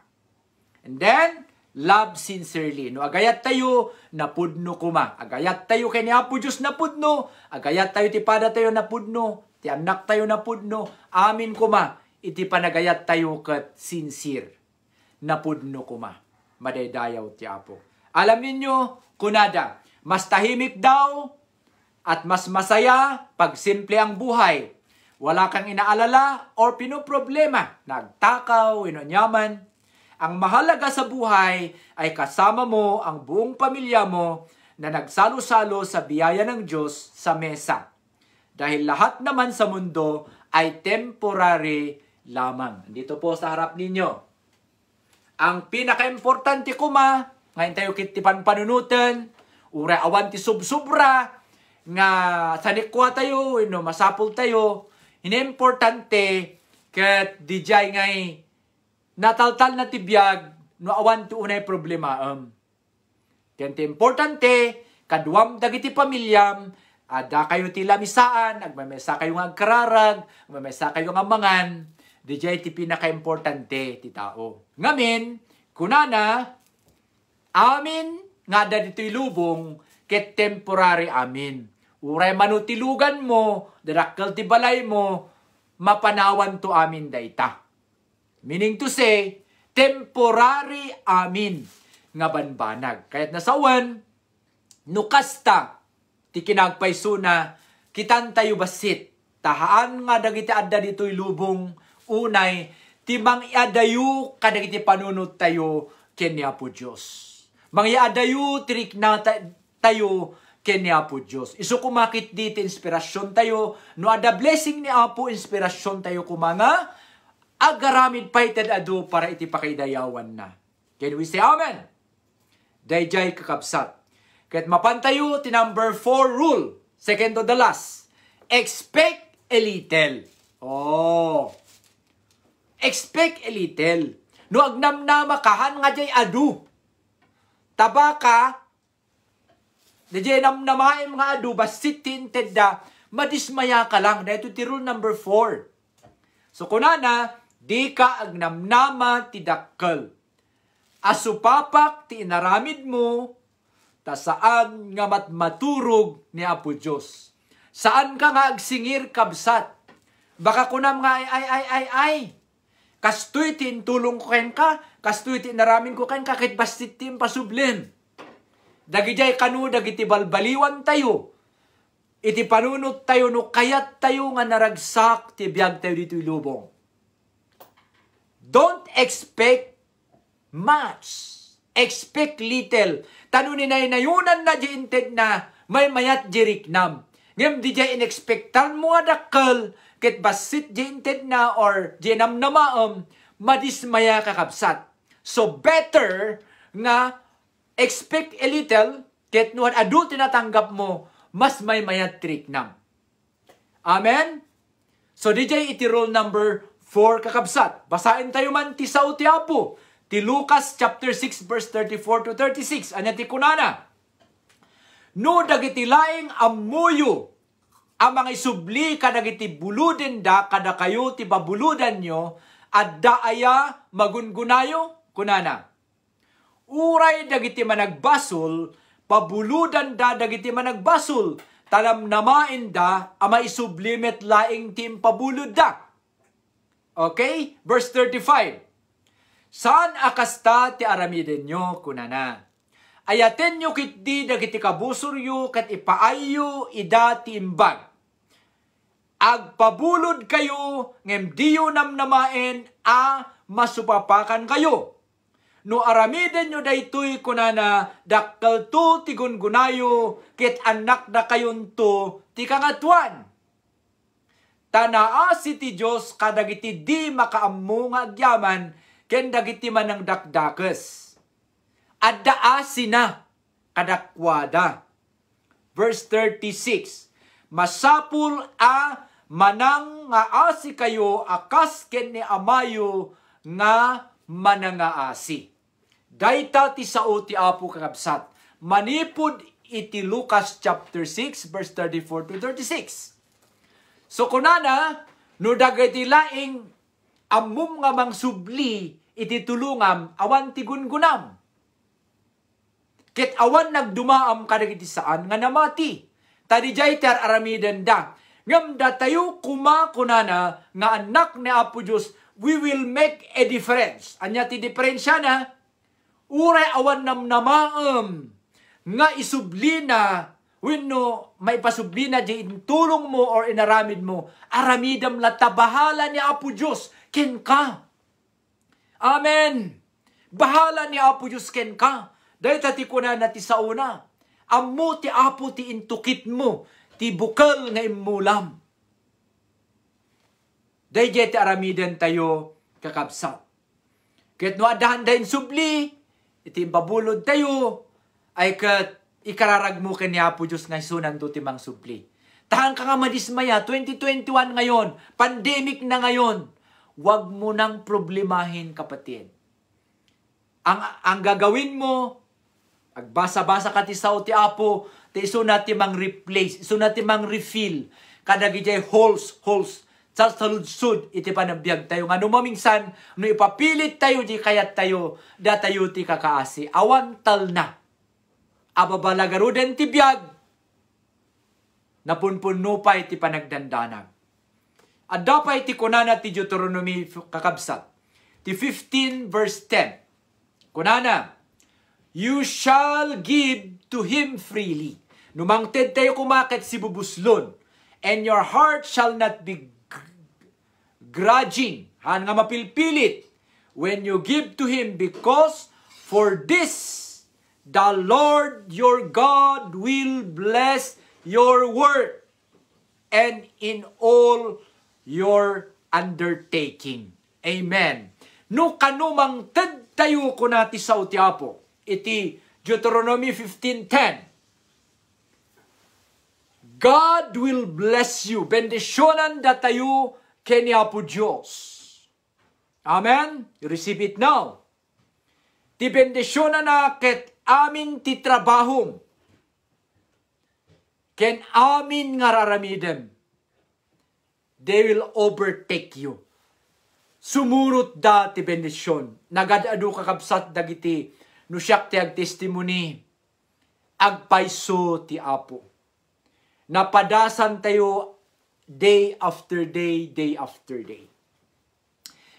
And then, love sincerely. No, agayat tayo, napudno kuma. Agayat tayo kay ni Apo Diyos napudno. Agayat tayo, ti pada tayo napudno. Ti anak tayo napudno. Amin kuma. Iti panagayat tayo kat sincere. Napudno kuma. Madaydayaw ti Apo. Alam ninyo, kunada, mas tahimik daw at mas masaya pag simple ang buhay. Wala kang inaalala or pinoproblema. Nagtakaw, inonyaman. Ang mahalaga sa buhay ay kasama mo ang buong pamilya mo na nagsalo-salo sa biyaya ng Diyos sa mesa. Dahil lahat naman sa mundo ay temporary lamang. Dito po sa harap ninyo. Ang pinaka-importante kuma, ngayon tayo kitipan panunutan, ura awan ti subsubra, nga sanikwa tayo, masapul tayo, importante kat dijay ngay nataltal na tibiyag, no awan ti unay problema. Kente importante, kaduam dagiti pamilyam, ada kayo ti lamisaan, agmamesa kayo nga agkararag, agmamesa kayo nga mangan, Dijay ti pinaka-importante ti tao. Ngamin, kunana, amin nga da dito'y lubong, ket temporary amin. Uray manutilugan mo, darakkel ti balay mo, mapanawan to amin dayta. Meaning to say, temporary amin nga banbanag. Kaya't nasawan, nukasta, ti kinagpaysuna, kitan tayo basit, tahaan nga dagiti adda dito'y lubong, unay, ti mang iadayu kadagiti panunot tayo, kenya po Diyos. Mang iadayu, tirik na tayo, kenya po Diyos. Iso kumakit dito, inspirasyon tayo, no ada blessing ni Apo, inspirasyon tayo kumanga, agaramid paited adu para iti pakaidayawan na. Can we say amen? Dayjay kakabsat. Kahit mapantayo, ti number 4 rule, second to the last, expect a little. Oh. Expect a little. No agnamnama kahan nga jay adu. Tabaka, dayjay namnamaim nga adu, basit tinted da, madismaya ka lang. Dahito ti rule number 4. So kunana, di ka agnamnama ti dakkel. Asupapak ti inaramid mo, ta saan nga matmaturog ni Apo Diyos. Saan ka nga agsingir kabsat? Baka kunam nga ay. Kastoy ti intulong ko ken ka, kastoy ti inaramin ko ken ka, kahit bastit ti impasublim. Dagijay kanu, dagiti balbaliwan tayo. Iti panunot tayo, no kayat tayo nga naragsak, ti biyag tayo dito ilubong. Don't expect much. Expect little. Tanunin na inayunan na di inted na may mayat jiriknam. Ngem di jay inexpectan mo adakkel ket basit di inted na or di namnamaam madismaya kakabsat. So better nga expect a little ket nuhan adu tinatanggap mo mas may mayat triknam. Amen? So di jay iti rule number 4 kakabsat. Basahin tayo man ti sao ti Apo. Ti Lucas chapter 6 verse 34 to 36. Anya ti kunana. No dagiti laing amuyo ang mga isubli kadagiti buluden da kada kayo ti babuludan nyo adda aya magungunayo kunana. Uray dagiti managbasol pabuludan da dagiti managbasol talam namain da ama isublimet laing ti impabulod da. Okay? Verse 35. Saan akasta ti aramiden nyo kunana? Ayaten nyo kitdi dagiti kabusuryo kat ipaayo ida ti imbag. Agpabulod kayo ngem diyo namnamaen a masupapakan kayo. No aramiden nyo daytoy kunana dakkel to ti gungunayo ket anak da kayon to ti kangatuan. Tanaa si ti Diyos kadagiti di makaammo nga agyaman ken dagiti manang dakdakes. Addaa sina kadakwada. Verse 36. Masapul a manang nga asi kayo akas ken ni amayo nga manangaasi. Dayta ti sao ti Apo kakabsat. Manipud iti Lucas chapter 6 verse 34 to 36. So kunana, no dagiti laing ammum nga mang subli iti tulungam awan ti gungunam. Ket awan nagdumaam kadagiti saan nga namati. Tadijay ter aramiden da. Ngam da tayo kunana nga anak ni Apo Diyos, we will make a difference. Anya ti diferensya na, uray awan namnamaam nga isubli na wenno may pasubli na di intulong mo or inaramid mo, aramidam latabahala ni Apo Diyos, ken ka. Amen. Bahala ni Apo Diyos ken ka. Dahil tati ko na ti sauna. Ammo ti Apo ti intukit mo, ti bukal nga imulam. Dahil ti aramiden tayo kakabsat. Ket no adahan dahin subli, iti babulod tayo, ay kat ikararag mo ken ni Apo Diyos nga sunan do ti mang subli. Tahan ka nga madismaya, 2021 ngayon, pandemic na ngayon. Huwag mo nang problemahin, kapatid. Ang gagawin mo, agbasa-basa ka ti sao ti Apo, ti iso na ti mang replace, iso na ti mang refill, kadagijay holes, sa saludsud iti panabiyag tayo. Nga numamingsan, no ipapilit tayo, di kayat tayo, datayo ti kakaasi. Awantal na. Ababalagarudan ti biyag, napunpuno pa iti panagdandanag. At dapat iti kunana ti Deuteronomy kakabsat. Ti 15 verse 10. Kunana, you shall give to him freely. Numangted tayo kumakit si bubuslon, and your heart shall not be grudging, han nga mapilpilit, when you give to him, because for this the Lord your God will bless your work and in all your undertaking. Amen. No kanumang ted tayo ko nati sa utiapo. Iti Deuteronomy 15:10. God will bless you. Bendisyonan da tayo kenya po Diyos. Amen? You receive it now. Ti bendisyonan na ket amin ti trabahom. Ken amin nga raramidem. They will overtake you. Sumurot da ti bendisyon. Nagadado kakabsat dagiti no siyak ti ag testimony. Agpaiso ti Apo. Napadasan tayo day after day, day after day.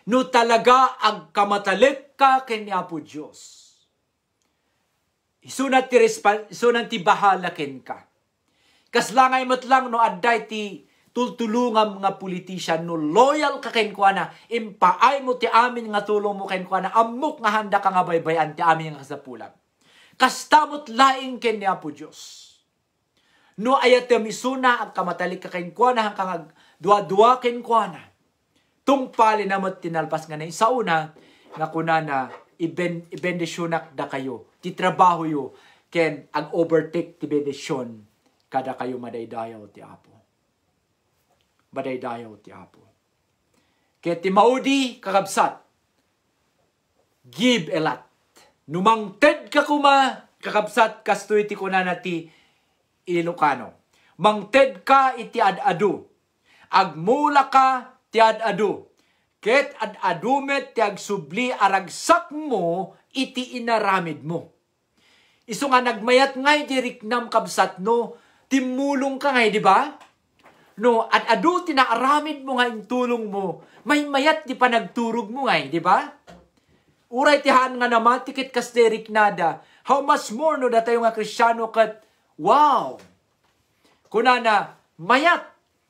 No talaga ag kamatalik ka kenya po Diyos. Isunat ti bahala ken ka. Kaslangay mo't lang no adday ti tultulungam nga politisyan no loyal ka ken kwa na impaay mo ti amin nga tulong mo ken kwa na amok nga handa ka nga baybayan ti amin nga kasapulan. Kastamot laing kenya po Diyos. No ayatem isuna ag kamatalik ka ken kwa na hangkang dua-dua ken kwa na. Tungpali na mo't tinalpas nga na sa una nga kunana ibendisyonak da kayo. Ti trabaho yo ken ag overtake ti bendisyon kada kayo madaydayaw ti Apo. Madaydayaw ti Apo. Ket ti maudi kakabsat. Give a lot. Numangted ka kuma kakabsat kastoy ti kunana ti Ilocano. Mangted ka iti ad-adu. Agmula ka ti ad-adu. Ket ad-adumet ti agsubli aragsak mo iti inaramid mo. Isu nga nagmayat ngay di riknam kabsat no, timulong ka ngay, di ba? No, ad-adu ti naaramid mo nga tulong mo, may mayat di pa nagturog mo ngay, di ba? Uray tihaan nga naman, tikit kas di riknada, how much more no datayo nga Kristyano kat, wow! Kunana, mayat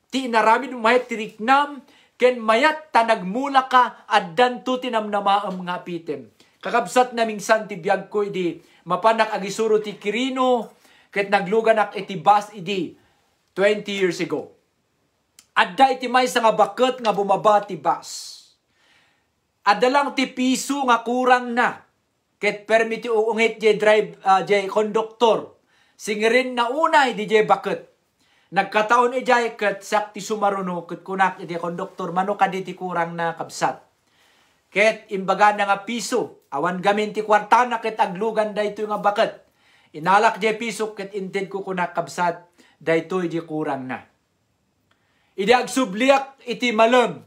ti inaramid mo, mayat ti riknam, ken mayat ta nagmula ka at danto tinamnamaam nga pitem. Kakabsat na mingsan ti biyag ko idi mapanak agisuro ti Quirino ket nagluganak iti bus idi 20 years ago. Adda iti maysa nga baket nga bumaba ti bus. Adda lang ti piso nga kurang na ket permiti uungit je drive je konduktor. Singirin na unay di je baket. Nagkataon ijay ket sakti sumaruno ket kunak iti konduktor mano kaditi kurang na kabsat. Ket imbaga na nga piso, awan gamin ti kwartana ket aglugan daytoy nga baket. Inalak di piso ket inted ko kunak kabsat daytoy di kurang na. Idi agsubliak iti malem,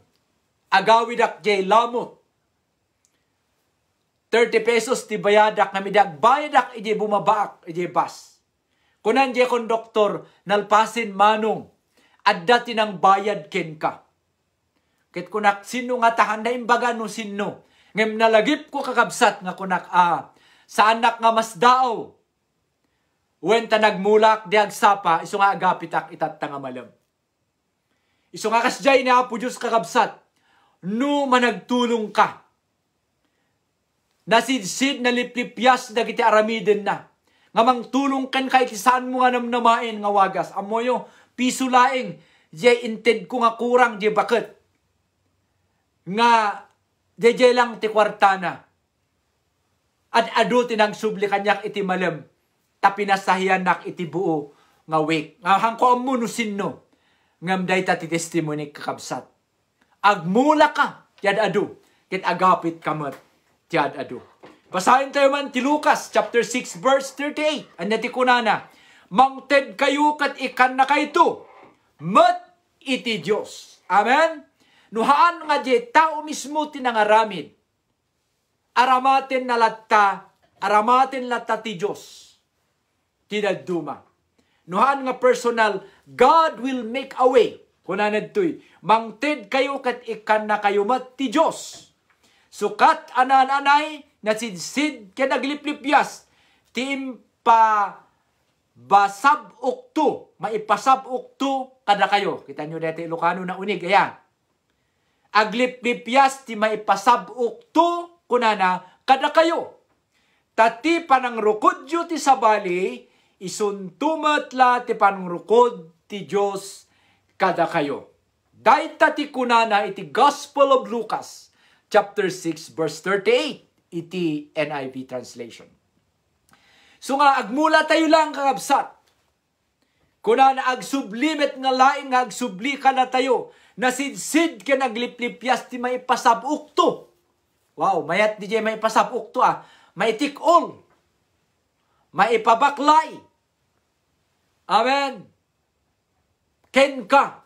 agawidak di lamot. 30 pesos ti bayadak nga midag bayadak iti bumabaak iti bus. Kunan di konduktor nalpasin manong adda tinang bayad ken ka. Ket kunak sino nga tahanda imbaga no sino. Ngem nalagip ko kakabsat nga kunak sa anak nga mas dao. Wen ta nagmulak di agsapa isu nga agapitak itatta nga malam. Isu nga kasjay ni Apo Diyos kakabsat. No managtulong ka. Nasidsid na liplipyas dagiti aramiden na. Nga mangtulong kan kay kisaan mo nga namnamain nga wagas. Amoyo, piso laing, jay inted ko nga kurang, jay bakit? Nga, jay lang ti kwartana. At adu tinang subli kanyak iti malem, tapinasahiyan nak iti buo nga wake. Nga hangko mo no sinno, ngam day ta ti testimony kakabsat. Agmula ka, tiad adu, kit agapit kamat, tiad adu. Basahin tayo man ti Lucas chapter 6 verse 38. Anya ti kunana, mangted kayo kat ikan na kayto, met iti Diyos. Amen? Nuhaan nga di tao mismo tinangaramid. Aramatin na latta ti Diyos. Tinaduma. Nuhaan nga personal, God will make a way. Kunanad to'y, mangted kayo kat ikan na kayo mat ti Diyos. Sukat anan-anay, nasidsid ka nagliplipyas, timpa basab ukto, maipasab ukto kada kayo. Kita nyo dito Ilocano na unig, ayan. Agliplipyas, ti maipasab ukto, kunana, kada kayo. Tati panang rukod ti sabali, isuntumat la ti panang rukod ti Diyos, kada kayo. Daita ti kunana iti Gospel of Lucas, chapter 6, verse 38, iti NIV translation. So nga, agmula tayo lang kakabsat. Kunana agsublimit nga laing nga agsubli ka na tayo, nasidsid ka nagliplipyas ti maipasabuk to. Wow, mayat di jay maipasabuk to maitikol, maipabaklay. Amen. Ken ka,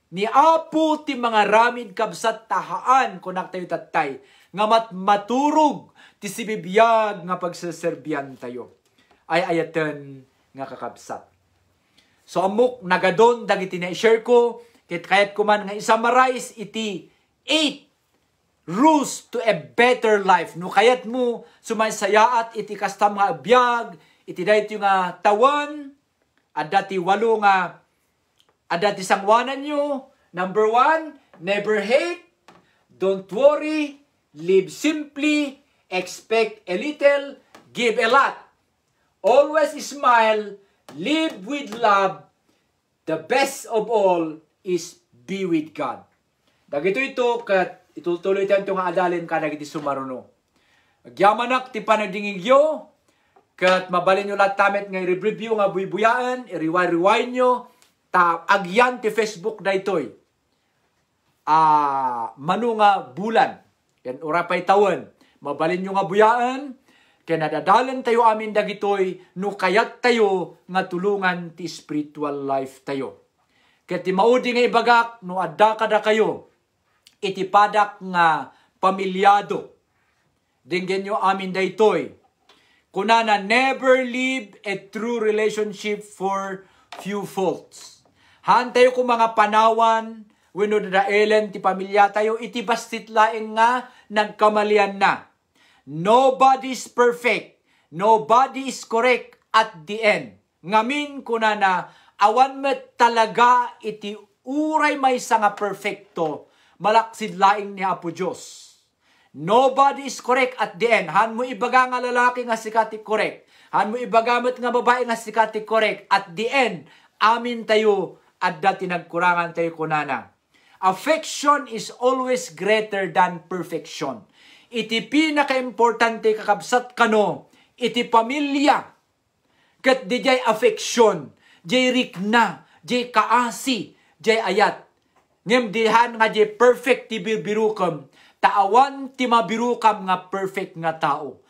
ni Apo ti mga ramid kabsat tahaan kunak tayo tatay, nga maturog ti sibibiyag nga pagsaserbian tayo. Ay ayaten nga kakabsat. So amok nagadon dagiti na-share ko, kayat kuman nga isummarize iti 8 rules to a better life. No kayat mo sumaysayaat iti kastam nga abiyag, iti dayto nga tawan, at dati walo nga ada ti sangwanan nyo. Number 1, never hate, don't worry, live simply, expect a little, give a lot. Always smile, live with love. The best of all is be with God. Dagito ito, kat itutuloy tayo nga adalin ka dagiti sumaruno. Agyamanak ti panagdingigyo, kat mabalin nyo lahat tamet nga i-review nga buybuyaan, i-rewind nyo, agyan ti Facebook na ito'y manu nga bulan yan urapay taon mabalin nyo nga buyaan kaya nadadalan tayo amin dagitoy no kayat tayo nga tulungan ti spiritual life tayo kaya ti maudi nga ibagak no adda kada kayo iti padak nga pamilyado dinggen nyo amin daytoy kunana never live a true relationship for few faults. Han tayo kung mga panawan, wenno dadaelen ti pamilya tayo, iti bastit laeng nga nagkamalian na. Nobody is perfect. Nobody is correct at the end. Ngamin kunana, awan met talaga iti uray may nga perfecto, malaksid laeng ni Apo Diyos. Nobody is correct at the end. Han mo ibaga nga lalaki nga sikati correct. Han mo ibagamit nga babae nga sikati correct. At the end, amin tayo at dati nagkurangan tayo kunana. Affection is always greater than perfection. Iti pinaka-importante kakabsat kano, iti pamilya. Kat di jay affection, jay rikna, jay kaasi, jay ayat. Ngem dihan nga jay perfect ti birukam, taawan ti mabirukam nga perfect nga tao.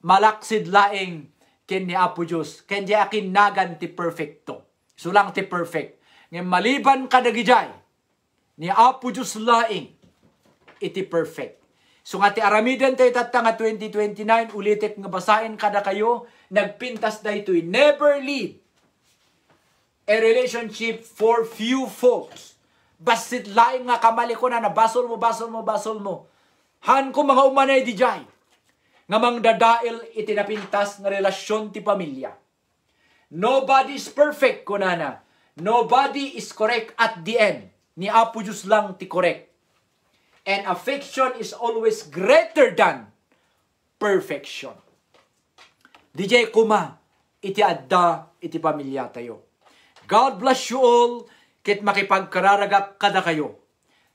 Malaksid laeng ken ni Apo Diyos, ken jay akin nagan ti perfecto. Sulang ti perfect. Ngem maliban kadagijay, ni Apo Diyos laing, iti perfect. So nga ti aramidan tayo tatta nga 2029, ulitek nga basahin kada kayo, nagpintas na ito'y never leave a relationship for few folks. Basit laing nga kamali ko na basol mo. Han ko mga umanay di jay. Nga mang dadail iti napintas nga relasyon ti pamilya. Nobody is perfect kunana. Nobody is correct at the end. Ni Apo Diyos lang ti correct. And affection is always greater than perfection. DJ kuma, iti adda, iti pamilya tayo. God bless you all, kit makipagkararagak kada kayo.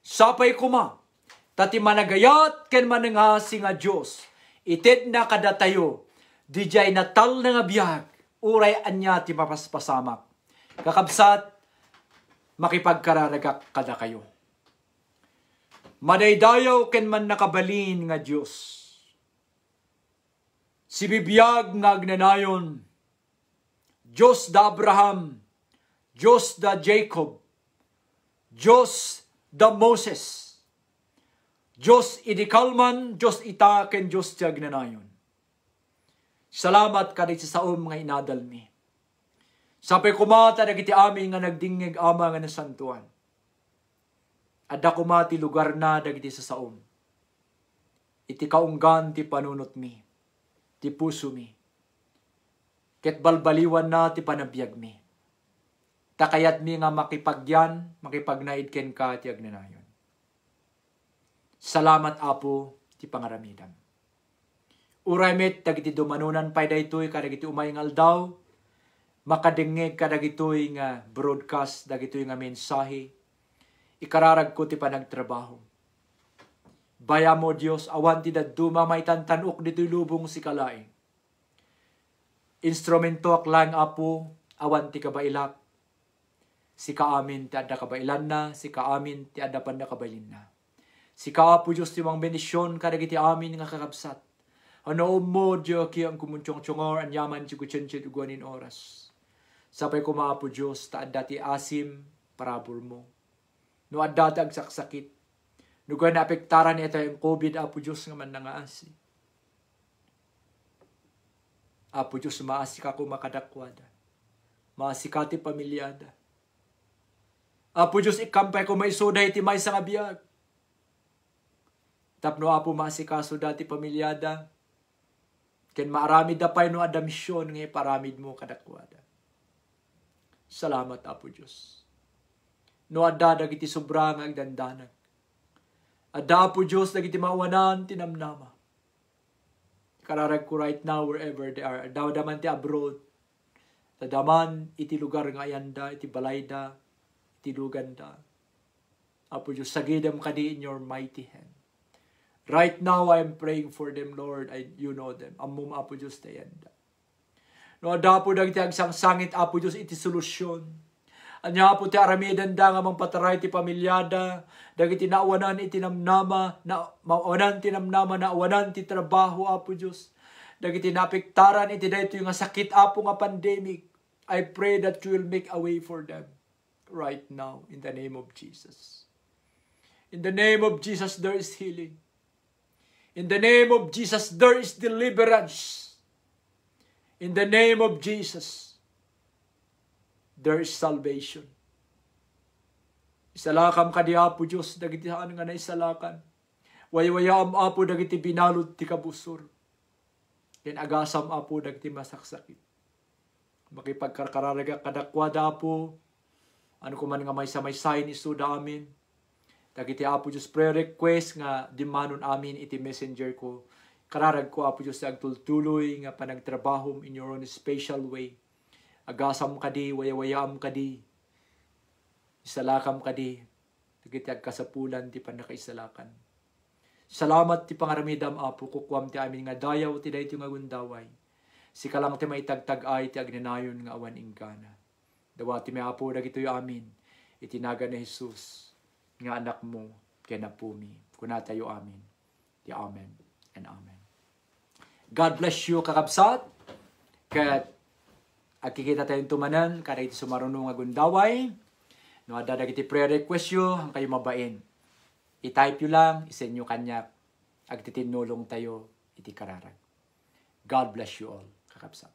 Sapay kuma, tati managayat ken manangasi nga Diyos. Ited na kada tayo, DJ natal na nga biyag, uray anya ti mapaspasamak. Kakabsat, makipagkararagak kada kayo. Madaydayaw ken man nakabalin nga Diyos. Si bibiyag nga agnanayon, Diyos da Abraham, Diyos da Jacob, Diyos the Moses. Diyos idikalman, Diyos ita, ken Diyos tiyag nanayon. Salamat kadit sa saom nga inadal mi. Sapay kumata dagiti amin nga nagdingig ama nga nasantuan. Adda kumati lugar na dagiti sa saom. Iti kaunggan ti panunot mi, ti puso mi. Ket balbaliwan na ti panabiyag mi. Takayat mi nga makipagyan, makipagnaid ken ka ti agnanayon. Salamat Apo ti pangaramidam. Uray met dagiti dumanunan pay daytoy kadagiti umay nga aldaw, makadengeg kadagitoy nga broadcast dagitoy nga mensahe. Ikararag ko ti panagtrabaho. Baya mo Dios awan ti dadduma may tantanok ditoy lubong si kalaeng. Instrumento aklang Apo awan ti kabailak. Si kaamin ti adda kabailan na, si kaamin ti adda panda kabailin na. Si kaapo Diyos ti mang benisyon kadagiti amin nga kakabsat. Ano mo Diyo kiyang kumunchong-chongor anyaman ti kutsenchit uguanin oras. Sapay kumaapo Diyos ta adda ti asim parabor mo. No adda ti agsaksakit. No gana apektaran ito yung COVID Apo Diyos nga man nangaasi. Apo Diyos maasi ka ko makadakwada. Maasi ka ti pamilyada. Apo Diyos ikampay ko may soday ti may sa ngabiyag. Tapno Apo maasikaso dati pamilyada. Ken maaramid da pay no adda misyon nga iparamid mo kadakwada. Salamat Apo Diyos. No adda dagiti sobra nga agdandanag. Adda Apo Diyos dagiti mawanan tinamnama. Kararag ko right now wherever they are. Adda daman ti abroad. Tadaman iti lugar nga ayanda, iti balayda, iti luganda. Apo Diyos sagidam kadi in your mighty hand. Right now, I am praying for them, Lord. You know them. Amum, Apo Diyos, tayanda. No, ada po dagiti agsang-sangit, Apo Diyos, iti solusyon. Anya po ti aramidan da nga mang pataray ti pamilyada, dagiti naawanan iti namnama, maawanan ti namnama, naawanan ti trabaho, Apo Diyos. Dagiti napiktaran iti dayto nga sakit, Apo nga pandemic. I pray that you will make a way for them right now, in the name of Jesus. In the name of Jesus, there is healing. In the name of Jesus, there is deliverance. In the name of Jesus, there is salvation. Isalakam ka di Apo Diyos, dagiti saan nga na isalakan. Waywayam Apo, dagiti binalod ti kabusor. Ken agasam Apo, dagiti masaksakit. Makipagkarkararaga kadakwada Apo, ano kuman nga may samaysayin isuda amin. Dagiti Apo Diyos prayer request nga dimanon amin iti messenger ko. Kararag ko Apo Diyos agtultuloy nga panagtrabaho in your own special way. Agasam kadi, wayawayam kadi. Isalakam kadi. Dagiti agkasapulan ti panakaisalakan. Salamat ti pangaramidam Apo kukwam ti amin nga dayaw ti dayto nga gundaway. Si kalang ti maitagtag-ay ti agnanayon nga awan ingkana. Dawati may Apo dagitoy amin. Itinaga ni Jesus nga anak mo, kaya napumi. Kunatayo amin. Di amen and amen. God bless you, kakabsat. Kaya, agkikita tayong tumanan, kada iti sumarunong agundaway. No, adadag iti prayer request yo, ang kayo mabain. I-type yo lang, isend nyo kanyak. Agtitinulong tayo, iti kararag. God bless you all, kakabsat.